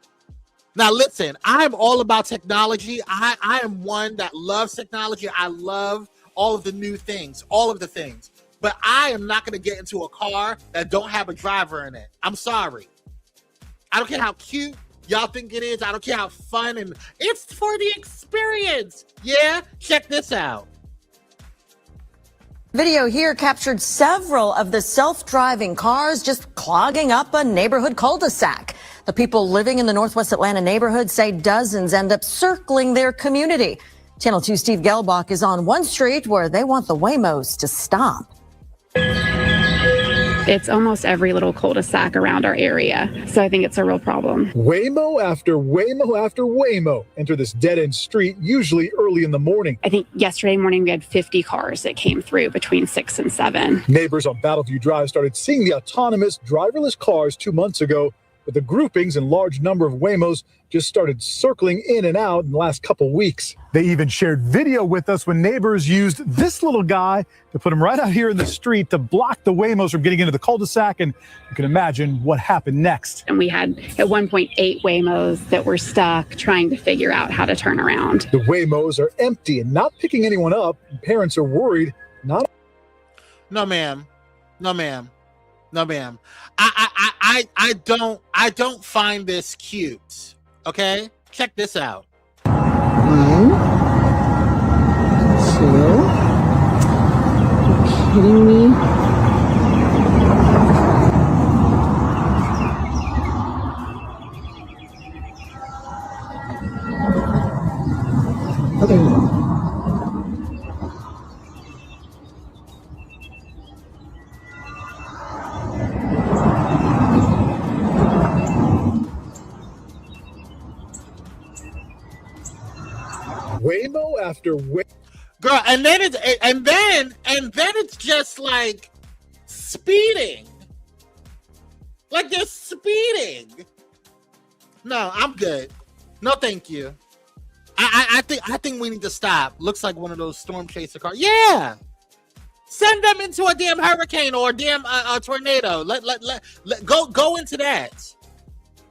Now, listen, I'm all about technology. I am one that loves technology. I love all of the new things, all of the things. But I am not going to get into a car that don't have a driver in it. I'm sorry. I don't care how cute y'all think it is. I don't care how fun and it's for the experience. Yeah? Check this out. Video here captured several of the self-driving cars just clogging up a neighborhood cul-de-sac. The people living in the Northwest Atlanta neighborhood say dozens end up circling their community. Channel 2 Steve Gelbach is on one street where they want the Waymos to stop. It's almost every little cul-de-sac around our area, so I think it's a real problem. Waymo after Waymo after Waymo enter this dead-end street, usually early in the morning. I think yesterday morning we had 50 cars that came through between 6 and 7. Neighbors on Battleview Drive started seeing the autonomous, driverless cars 2 months ago, but the groupings and large number of Waymos just started circling in and out in the last couple weeks. They even shared video with us when neighbors used this little guy to put him right out here in the street to block the Waymos from getting into the cul-de-sac, and you can imagine what happened next. And we had at one point 8 Waymos that were stuck trying to figure out how to turn around. The Waymos are empty and not picking anyone up. Parents are worried. No, ma'am. No, ma'am. No, ma'am. I don't find this cute. Okay? Check this out. 1, 2. Are you kidding me? Okay. Waymo after Waymo. Girl, and then it's just like speeding. Like they're speeding. No, I'm good. No, thank you. I think we need to stop. Looks like one of those storm chaser cars. Yeah. Send them into a damn hurricane or a damn tornado. Let go into that.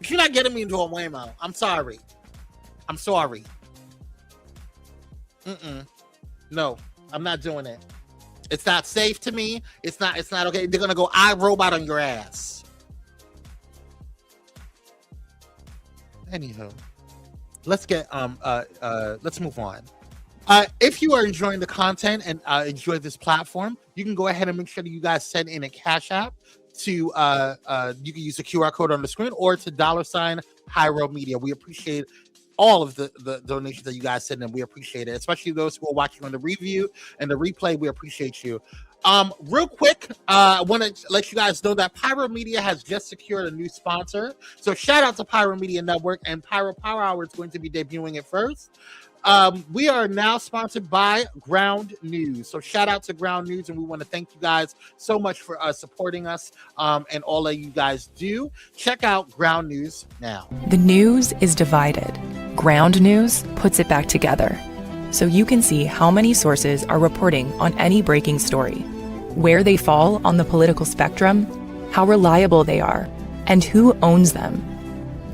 You're not getting me into a Waymo. I'm sorry. No, I'm not doing it. It's not safe to me. It's not okay. They're gonna go iRobot on your ass. Anywho, let's move on. If you are enjoying the content and enjoy this platform, you can go ahead and make sure that you guys send in a Cash App to you can use the QR code on the screen or to $ Pyro Media. We appreciate all of the donations that you guys send in. We appreciate it, especially those who are watching on the review and the replay. We appreciate you. Real quick, I want to let you guys know that Pyro Media has just secured a new sponsor. So shout out to Pyro Media Network, and Pyro Power Hour is going to be debuting it first. We are now sponsored by Ground News. So shout out to Ground News, and we want to thank you guys so much for supporting us and all that you guys do. Check out Ground News now. The news is divided. Ground News puts it back together, so you can see how many sources are reporting on any breaking story, where they fall on the political spectrum, how reliable they are, and who owns them.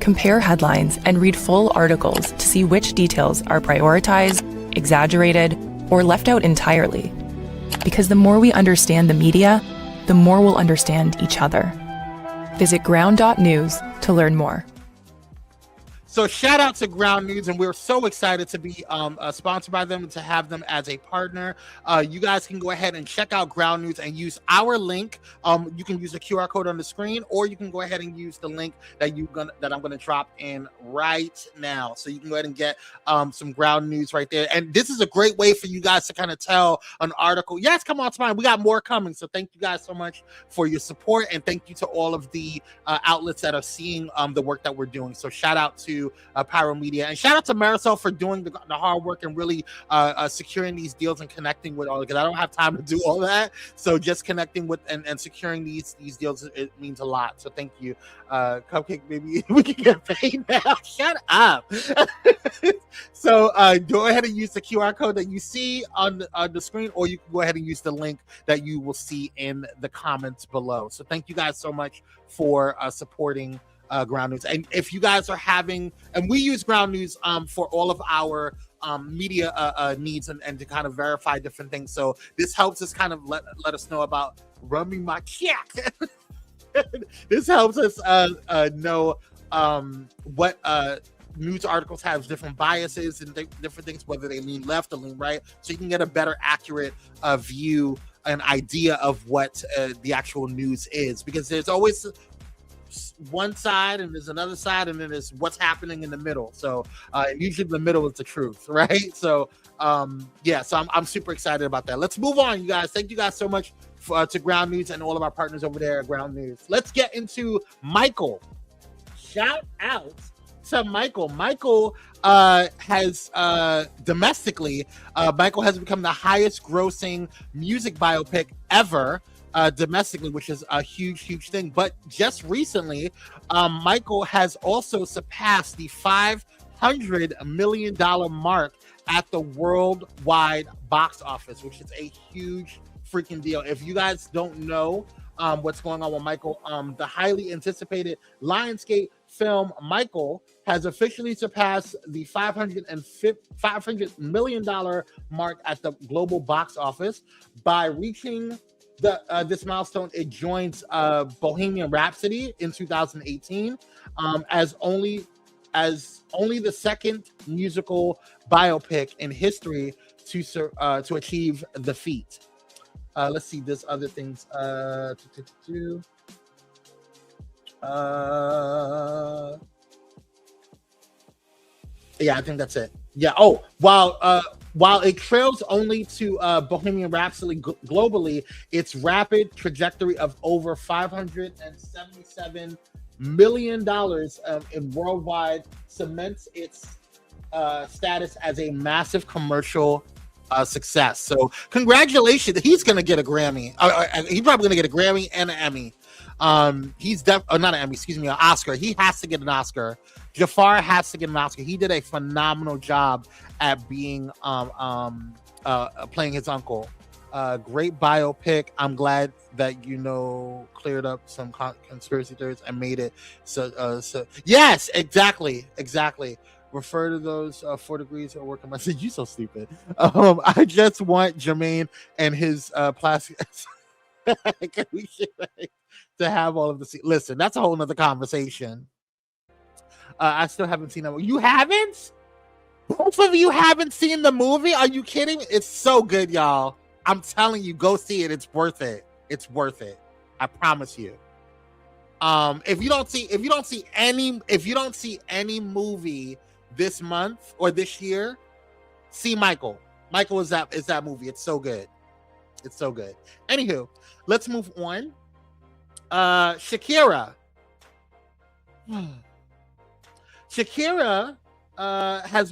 Compare headlines and read full articles to see which details are prioritized, exaggerated, or left out entirely. Because the more we understand the media, the more we'll understand each other. Visit ground.news to learn more. So shout out to Ground News, and we're so excited to be sponsored by them and to have them as a partner. You guys can go ahead and check out Ground News and use our link. You can use the QR code on the screen, or you can go ahead and use the link that I'm gonna drop in right now. So you can go ahead and get some Ground News right there. And this is a great way for you guys to kind of tell an article. Yes, come on, it's fine. We got more coming. So thank you guys so much for your support, and thank you to all of the outlets that are seeing the work that we're doing. So shout out to Pyro Media, and shout out to Marisol for doing the hard work and really securing these deals and connecting with all, because I don't have time to do all that. So just connecting with and securing these deals, it means a lot. So thank you, Cupcake Baby. We can get paid now. Shut up. So go ahead and use the QR code that you see on the screen, or you can go ahead and use the link that you will see in the comments below. So thank you guys so much for supporting Ground News. And if you guys are having, and we use Ground News for all of our media needs and to kind of verify different things. So this helps us kind of let us know about running my check. This helps us know what news articles have different biases and different things, whether they lean left or lean right, so you can get a better accurate view, an idea of what the actual news is, because there's always one side and there's another side, and then there's what's happening in the middle. So usually the middle is the truth, right? So so I'm super excited about that. Let's move on, you guys. Thank you guys so much to Ground News and all of our partners over there at Ground News. Let's get into Michael. Shout out to Michael. Michael has domestically, Michael has become the highest grossing music biopic ever domestically, which is a huge thing. But just recently, Michael has also surpassed the $500 million mark at the worldwide box office, which is a huge freaking deal. If you guys don't know what's going on with Michael, the highly anticipated Lionsgate film Michael has officially surpassed the $500 million mark at the global box office. By reaching this milestone, it joins Bohemian Rhapsody in 2018 as only the second musical biopic in history to achieve the feat. Let's see, there's other things. Yeah, I think that's it. Yeah. Oh, while it trails only to Bohemian Rhapsody globally, its rapid trajectory of over $577 million in worldwide cements its status as a massive commercial success. So congratulations. He's going to get a Grammy. He's probably going to get a Grammy and an Emmy. He's not an Emmy, excuse me, an Oscar. He has to get an Oscar. Jafar has to get an Oscar. He did a phenomenal job at being playing his uncle. Great biopic. I'm glad that cleared up some conspiracy theories and made it so yes, exactly. Refer to those 4 degrees of work on my city. You so stupid. I just want Jermaine and his plastic to have all of the listen, that's a whole nother conversation. I still haven't seen that. You haven't? Both of you haven't seen the movie? Are you kidding? It's so good, y'all. I'm telling you, go see it. It's worth it. It's worth it. I promise you. If you don't see any movie this month or this year, see Michael. Michael is that movie. It's so good. It's so good. Anywho, let's move on. Shakira. Shakira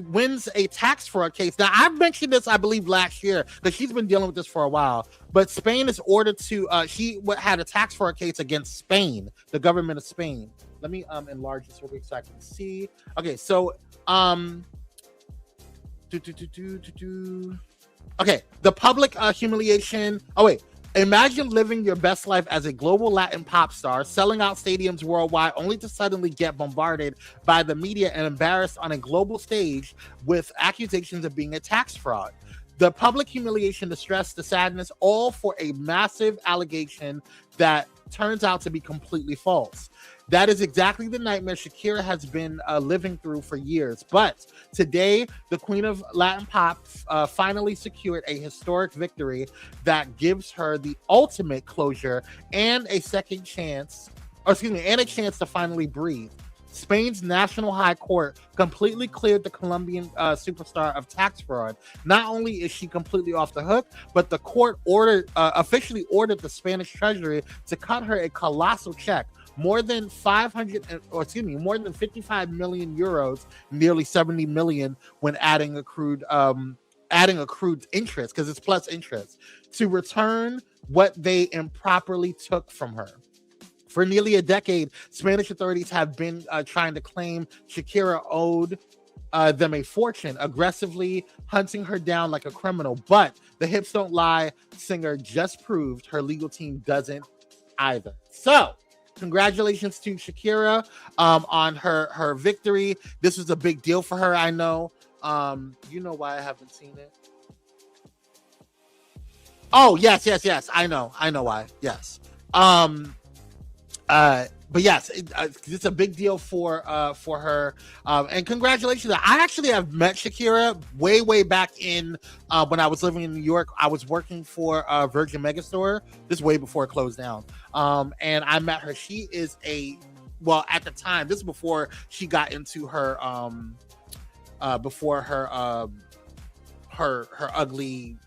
wins a tax fraud case. Now, I've mentioned this, I believe, last year, because she's been dealing with this for a while. But Spain is ordered to. She had a tax fraud case against Spain, the government of Spain. Let me enlarge this real quick so I can see. Okay, so okay, the public humiliation. Oh wait. Imagine living your best life as a global Latin pop star, selling out stadiums worldwide, only to suddenly get bombarded by the media and embarrassed on a global stage with accusations of being a tax fraud. The public humiliation, the stress, the sadness, all for a massive allegation that turns out to be completely false. That is exactly the nightmare Shakira has been living through for years. But today, the queen of Latin pop finally secured a historic victory that gives her the ultimate closure and a second chance, and a chance to finally breathe. Spain's National High Court completely cleared the Colombian superstar of tax fraud. Not only is she completely off the hook, but the court officially ordered the Spanish Treasury to cut her a colossal check. More than 55 million euros, nearly 70 million when adding accrued interest, because it's plus interest, to return what they improperly took from her. For nearly a decade, Spanish authorities have been trying to claim Shakira owed them a fortune, aggressively hunting her down like a criminal. But the Hips Don't Lie singer just proved her legal team doesn't either. So, congratulations to Shakira on her victory. This was a big deal for her, I know. You know why I haven't seen it? Oh, yes. I know why. Yes. But yes, it's a big deal for her. And congratulations. I actually have met Shakira way back in when I was living in New York. I was working for Virgin Megastore. This is way before it closed down. And I met her. She is at the time, this is before she got into her her ugly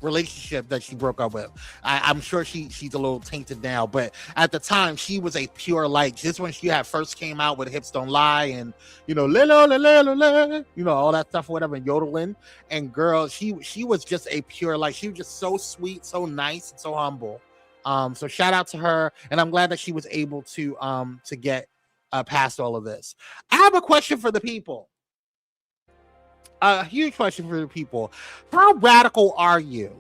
relationship that she broke up with. I'm sure she's a little tainted now, but at the time she was a pure light. Just when she had first came out with Hips Don't Lie and all that stuff, whatever, and yodeling, and girl, she was just a pure light. She was just so sweet, so nice, and so humble. So shout out to her, and I'm glad that she was able to get past all of this. I have a question for the people. A huge question for the people. How radical are you?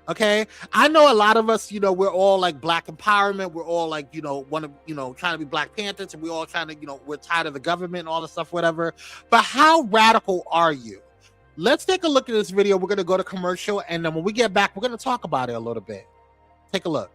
Okay, I know a lot of us, we're all like Black empowerment. We're all like, want to, trying to be Black Panthers, and we all trying to, we're tired of the government and all the stuff, whatever. But how radical are you? Let's take a look at this video. We're going to go to commercial, and then when we get back, we're going to talk about it a little bit. Take a look.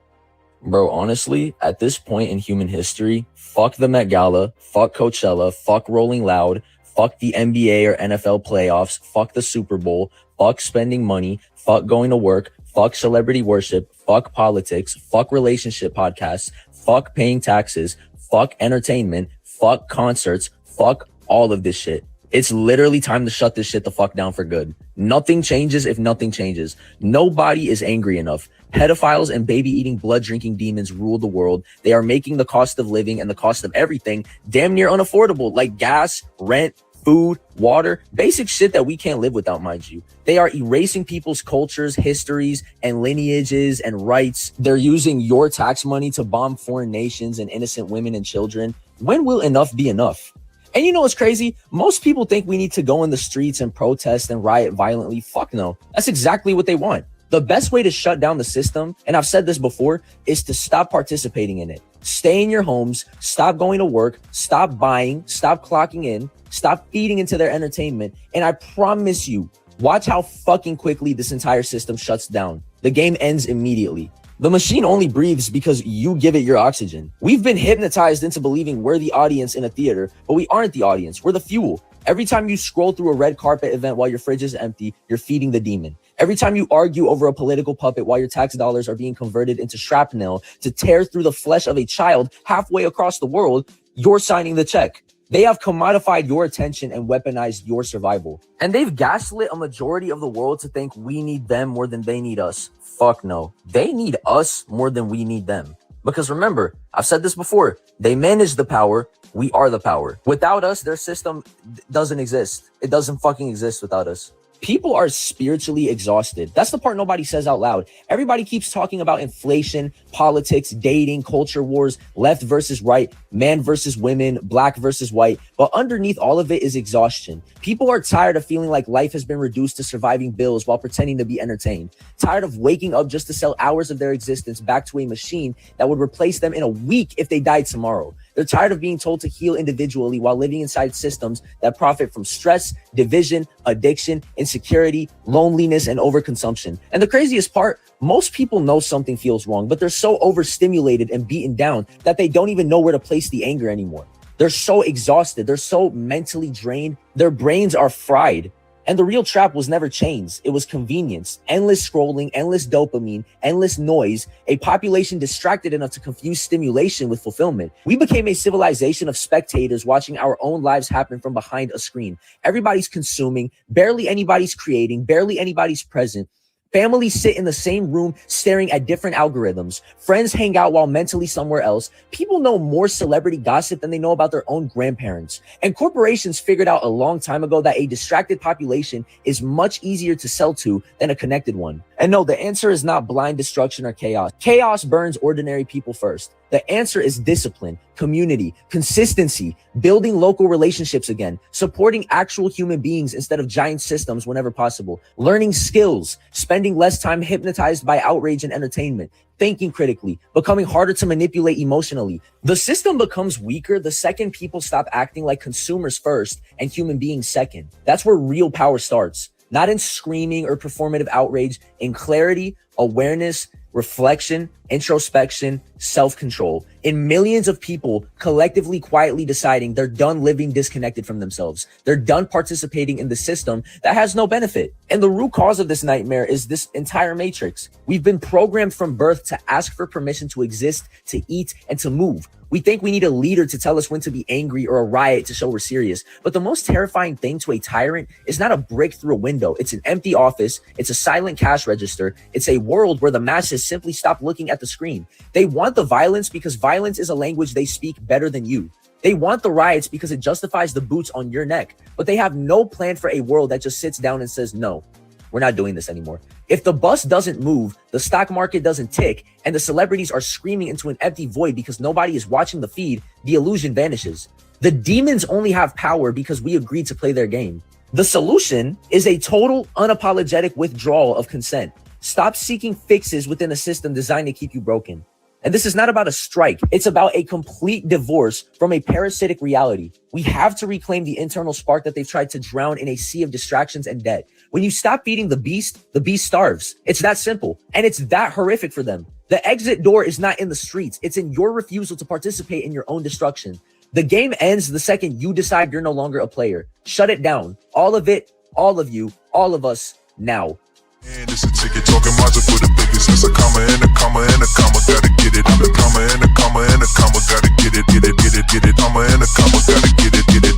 Bro, honestly, at this point in human history, fuck the Met Gala, fuck Coachella, fuck Rolling Loud, fuck the NBA or NFL playoffs, fuck the Super Bowl, fuck spending money, fuck going to work, fuck celebrity worship, fuck politics, fuck relationship podcasts, fuck paying taxes, fuck entertainment, fuck concerts, fuck all of this shit. It's literally time to shut this shit the fuck down for good. Nothing changes if nothing changes. Nobody is angry enough. Pedophiles and baby-eating, blood-drinking demons rule the world. They are making the cost of living and the cost of everything damn near unaffordable, like gas, rent, food, water, basic shit that we can't live without, mind you. They are erasing people's cultures, histories, and lineages and rights. They're using your tax money to bomb foreign nations and innocent women and children. When will enough be enough? And you know what's crazy? Most people think we need to go in the streets and protest and riot violently. Fuck no. That's exactly what they want. The best way to shut down the system, and I've said this before, is to stop participating in it. Stay in your homes, stop going to work, stop buying, stop clocking in, stop feeding into their entertainment, and I promise you, watch how fucking quickly this entire system shuts down. The game ends immediately. The machine only breathes because you give it your oxygen. We've been hypnotized into believing we're the audience in a theater, but we aren't the audience, we're the fuel. Every time you scroll through a red carpet event while your fridge is empty, you're feeding the demon. Every time you argue over a political puppet while your tax dollars are being converted into shrapnel to tear through the flesh of a child halfway across the world, you're signing the check. They have commodified your attention and weaponized your survival. And they've gaslit a majority of the world to think we need them more than they need us. Fuck no. They need us more than we need them. Because remember, I've said this before, they manage the power, we are the power. Without us, their system doesn't exist. It doesn't fucking exist without us. People are spiritually exhausted. That's the part nobody says out loud. Everybody keeps talking about inflation, politics, dating, culture wars, left versus right, man versus women, black versus white. But underneath all of it is exhaustion. People are tired of feeling like life has been reduced to surviving bills while pretending to be entertained. Tired of waking up just to sell hours of their existence back to a machine that would replace them in a week if they died tomorrow. They're tired of being told to heal individually while living inside systems that profit from stress, division, addiction, insecurity, loneliness, and overconsumption. And the craziest part, most people know something feels wrong, but they're so overstimulated and beaten down that they don't even know where to place the anger anymore. They're so exhausted. They're so mentally drained. Their brains are fried. And the real trap was never chains. It was convenience, endless scrolling, endless dopamine, endless noise, a population distracted enough to confuse stimulation with fulfillment. We became a civilization of spectators watching our own lives happen from behind a screen. Everybody's consuming, barely anybody's creating, barely anybody's present. Families sit in the same room staring at different algorithms. Friends hang out while mentally somewhere else. People know more celebrity gossip than they know about their own grandparents. And corporations figured out a long time ago that a distracted population is much easier to sell to than a connected one. And no, the answer is not blind destruction or chaos. Chaos burns ordinary people first. The answer is discipline, community, consistency, building local relationships again, supporting actual human beings instead of giant systems whenever possible, learning skills, spending less time hypnotized by outrage and entertainment, thinking critically, becoming harder to manipulate emotionally. The system becomes weaker the second people stop acting like consumers first and human beings second. That's where real power starts. Not in screaming or performative outrage, in clarity, awareness, reflection, introspection, self-control, in millions of people collectively quietly deciding they're done living disconnected from themselves. They're done participating in the system that has no benefit. And the root cause of this nightmare is this entire matrix. We've been programmed from birth to ask for permission to exist, to eat, and to move. We think we need a leader to tell us when to be angry or a riot to show we're serious. But the most terrifying thing to a tyrant is not a brick through a window. It's an empty office. It's a silent cash register. It's a world where the masses simply stop looking at the screen. They want the violence because violence is a language they speak better than you. They want the riots because it justifies the boots on your neck. But they have no plan for a world that just sits down and says, no, we're not doing this anymore. If the bus doesn't move, the stock market doesn't tick, and the celebrities are screaming into an empty void because nobody is watching the feed, the illusion vanishes. The demons only have power because we agreed to play their game. The solution is a total, unapologetic withdrawal of consent. Stop seeking fixes within a system designed to keep you broken. And this is not about a strike. It's about a complete divorce from a parasitic reality. We have to reclaim the internal spark that they've tried to drown in a sea of distractions and debt. When you stop feeding the beast starves. It's that simple. And it's that horrific for them. The exit door is not in the streets. It's in your refusal to participate in your own destruction. The game ends the second you decide you're no longer a player. Shut it down. All of it, all of you, all of us, now. And it's a ticket talking Mazda for the biggest. It's a comma and a comma and a comma, gotta get it. A comma and a comma and a comma, gotta get it, get it, get it, get it. Comma and a comma, gotta get it, get it.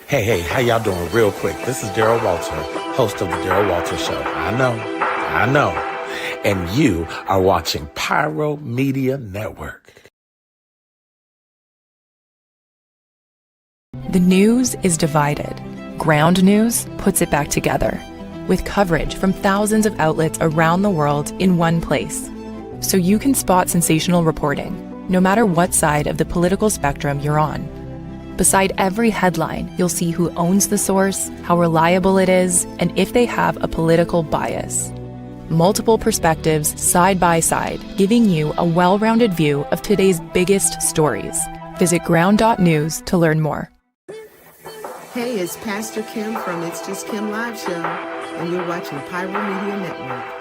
Hey, how y'all doing? Real quick, this is Daryl Walter, host of the Daryl Walter Show. I know. and you are watching Pyro Media Network. The news is divided. Ground news puts it back together, with coverage from thousands of outlets around the world in one place. So you can spot sensational reporting, no matter what side of the political spectrum you're on. Beside every headline, you'll see who owns the source, how reliable it is, and if they have a political bias. Multiple perspectives side by side, giving you a well-rounded view of today's biggest stories. Visit ground.news to learn more. Hey, it's Pastor Kim from It's Just Kim Live Show, and you're watching Pyro Media Network.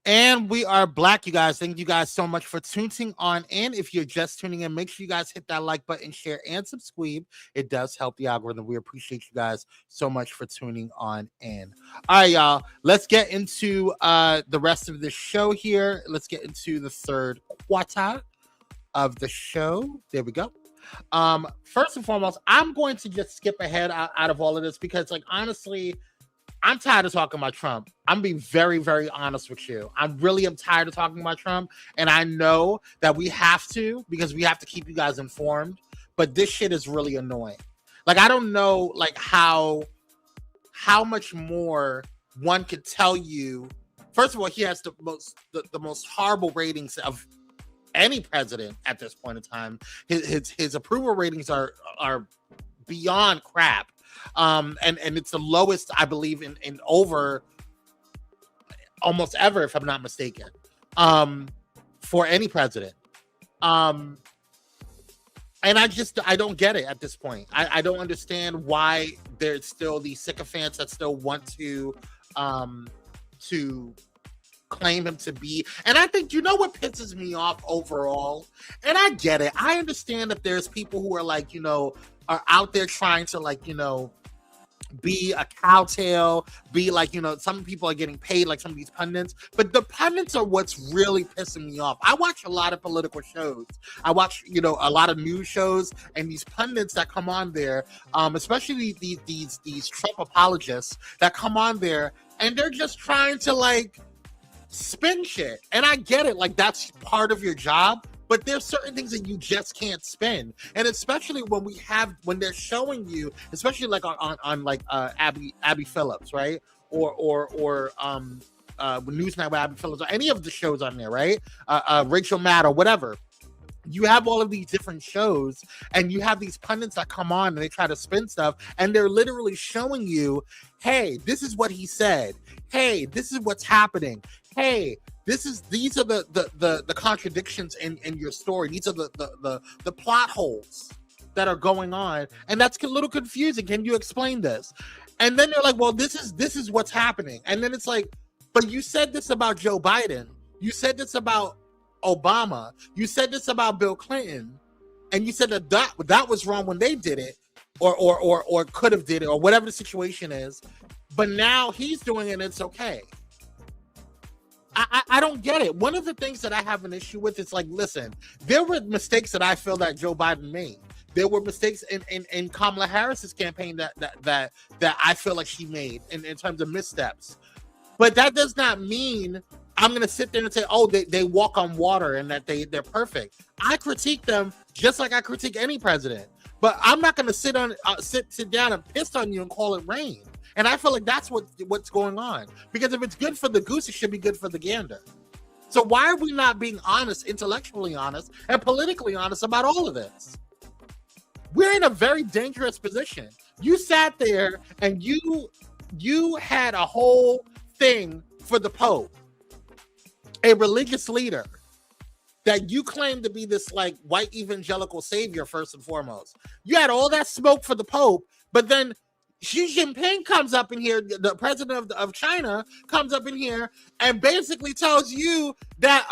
And we are Black, you guys. Thank you guys so much for tuning on in. If you're just tuning in, make sure you guys hit that like button, share, and subscribe. It does help the algorithm. We appreciate you guys so much for tuning on in. All right, y'all. Let's get into the rest of the show here. Let's get into the third quarter of the show. There we go. First and foremost, I'm going to just skip ahead out of all of this because, like, honestly, I'm tired of talking about Trump. I'm being very, very honest with you. I really am tired of talking about Trump. And I know that we have to because we have to keep you guys informed. But this shit is really annoying. Like, I don't know, like, how much more one could tell you. First of all, he has the most horrible ratings of any president at this point in time. His approval ratings are beyond crap. And it's the lowest, I believe, in over almost ever, if I'm not mistaken, for any president. And I don't get it at this point. I don't understand why there's still these sycophants that still want to claim him to be. And I think, you know what pisses me off overall? And I get it. I understand that there's people who are like, you know, are out there trying to, like, you know, be a cowtail, be like, you know, some people are getting paid like some of these pundits, but the pundits are what's really pissing me off. I watch a lot of political shows. I watch, you know, a lot of news shows, and these pundits that come on there, especially these Trump apologists that come on there, and they're just trying to, like, spin shit. And I get it, like, that's part of your job. But there's certain things that you just can't spin, and especially when they're showing you, especially like on like Abby Phillips, right, or Newsnight with Abby Phillips, or any of the shows on there, right, Rachel Maddow, whatever. You have all of these different shows, and you have these pundits that come on and they try to spin stuff, and they're literally showing you, hey, this is what he said. Hey, this is what's happening. Hey, these are the contradictions in your story. These are the plot holes that are going on, and that's a little confusing. Can you explain this? And then they're like, well, this is what's happening. And then it's like, but you said this about Joe Biden. You said this about Obama. You said this about Bill Clinton, and you said that was wrong when they did it, or could have did it, or whatever the situation is. But now he's doing it, and it's okay. I don't get it. One of the things that I have an issue with is, like, listen, there were mistakes that I feel that Joe Biden made. There were mistakes in Kamala Harris's campaign that I feel like she made in terms of missteps. But that does not mean I'm going to sit there and say, oh, they walk on water and that they're perfect. I critique them just like I critique any president. But I'm not going to sit down and piss on you and call it rain. And I feel like that's what's going on. Because if it's good for the goose, it should be good for the gander. So why are we not being honest, intellectually honest, and politically honest about all of this? We're in a very dangerous position. You sat there and you had a whole thing for the Pope, a religious leader that you claim to be this like white evangelical savior first and foremost. You had all that smoke for the Pope, but then Xi Jinping comes up in here, the president of China comes up in here and basically tells you that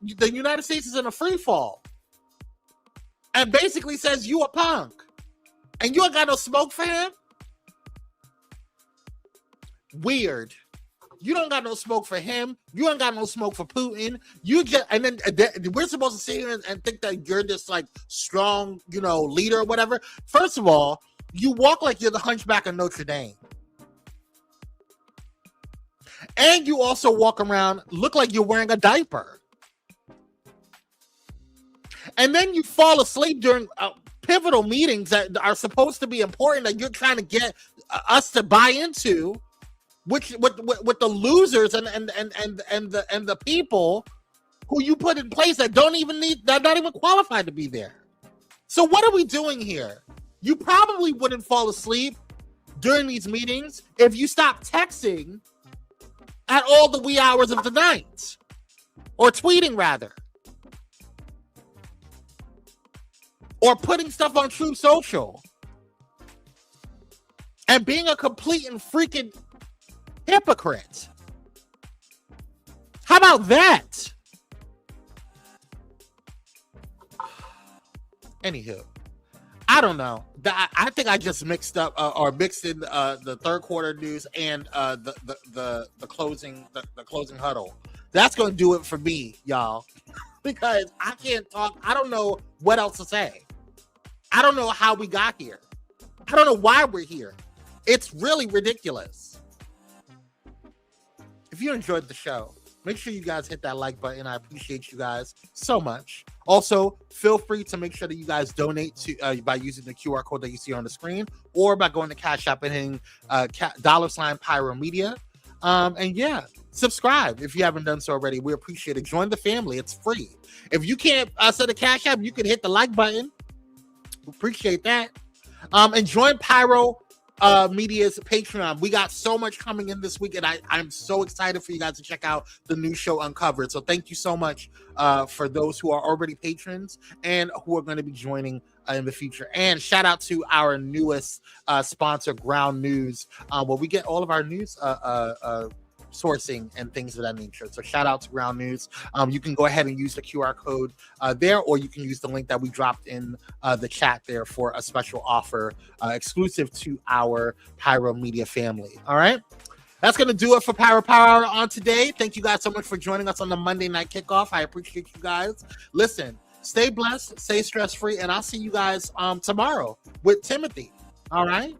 the United States is in a free fall. And basically says you a punk. And you ain't got no smoke for him? Weird. You don't got no smoke for him. You ain't got no smoke for Putin. You just, and then we're supposed to sit here and think that you're this like strong, leader or whatever. First of all, you walk like you're the Hunchback of Notre Dame. And you also walk around, look like you're wearing a diaper. And then you fall asleep during pivotal meetings that are supposed to be important that you're trying to get us to buy into, which with the losers and the people who you put in place that not even qualified to be there. So what are we doing here? You probably wouldn't fall asleep during these meetings if you stopped texting at all the wee hours of the night, or tweeting rather, or putting stuff on True Social, and being a complete and freaking hypocrite. How about that? Anywho, I don't know. I think I just mixed in the third quarter news and the closing huddle. That's gonna do it for me, y'all, because I can't talk. I don't know what else to say. I don't know how we got here. I don't know why we're here. It's really ridiculous. If you enjoyed the show, make sure you guys hit that like button. I appreciate you guys so much. Also, feel free to make sure that you guys donate to by using the QR code that you see on the screen, or by going to Cash App and hitting $ Pyro Media. And yeah, subscribe if you haven't done so already. We appreciate it. Join the family. It's free. If you can't set a Cash App, you can hit the like button. Appreciate that. And join Pyro Media's Patreon. We got so much coming in this week, and I'm so excited for you guys to check out the new show Uncovered. So thank you so much for those who are already patrons and who are going to be joining in the future. And shout out to our newest sponsor, Ground News, where we get all of our news sourcing and things of that nature. So shout out to Ground News. You can go ahead and use the QR code there, or you can use the link that we dropped in the chat there for a special offer exclusive to our Pyro Media family. All right, that's going to do it for Pyro Power Hour on today. Thank you guys so much for joining us on the Monday Night Kickoff. I appreciate you guys. Listen, stay blessed, stay stress-free, and I'll see you guys tomorrow with Timothy. All right,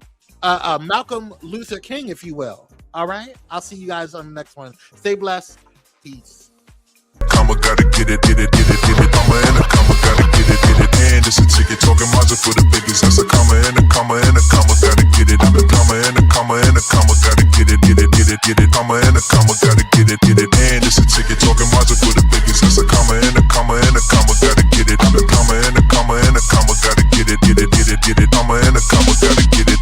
Malcolm Luther King, if you will. All right, I'll see you guys on the next one. Stay blessed. Peace. Comma gotta get it. Comma and a comma gotta get it. And it's a ticket talking Mazda for the biggest. That's a comma and a comma gotta get it. Comma and a comma gotta get it. Comma and a comma gotta get it. And it's a ticket talking Mazda for the biggest. That's a comma and a comma gotta get it. Comma and a comma gotta get it. Comma and a comma gotta get it.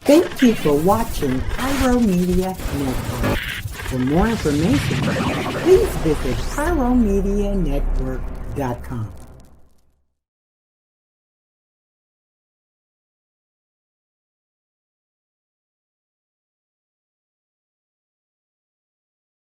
Thank you for watching Pyro Media Network. For more information, please visit pyromedianetwork.com.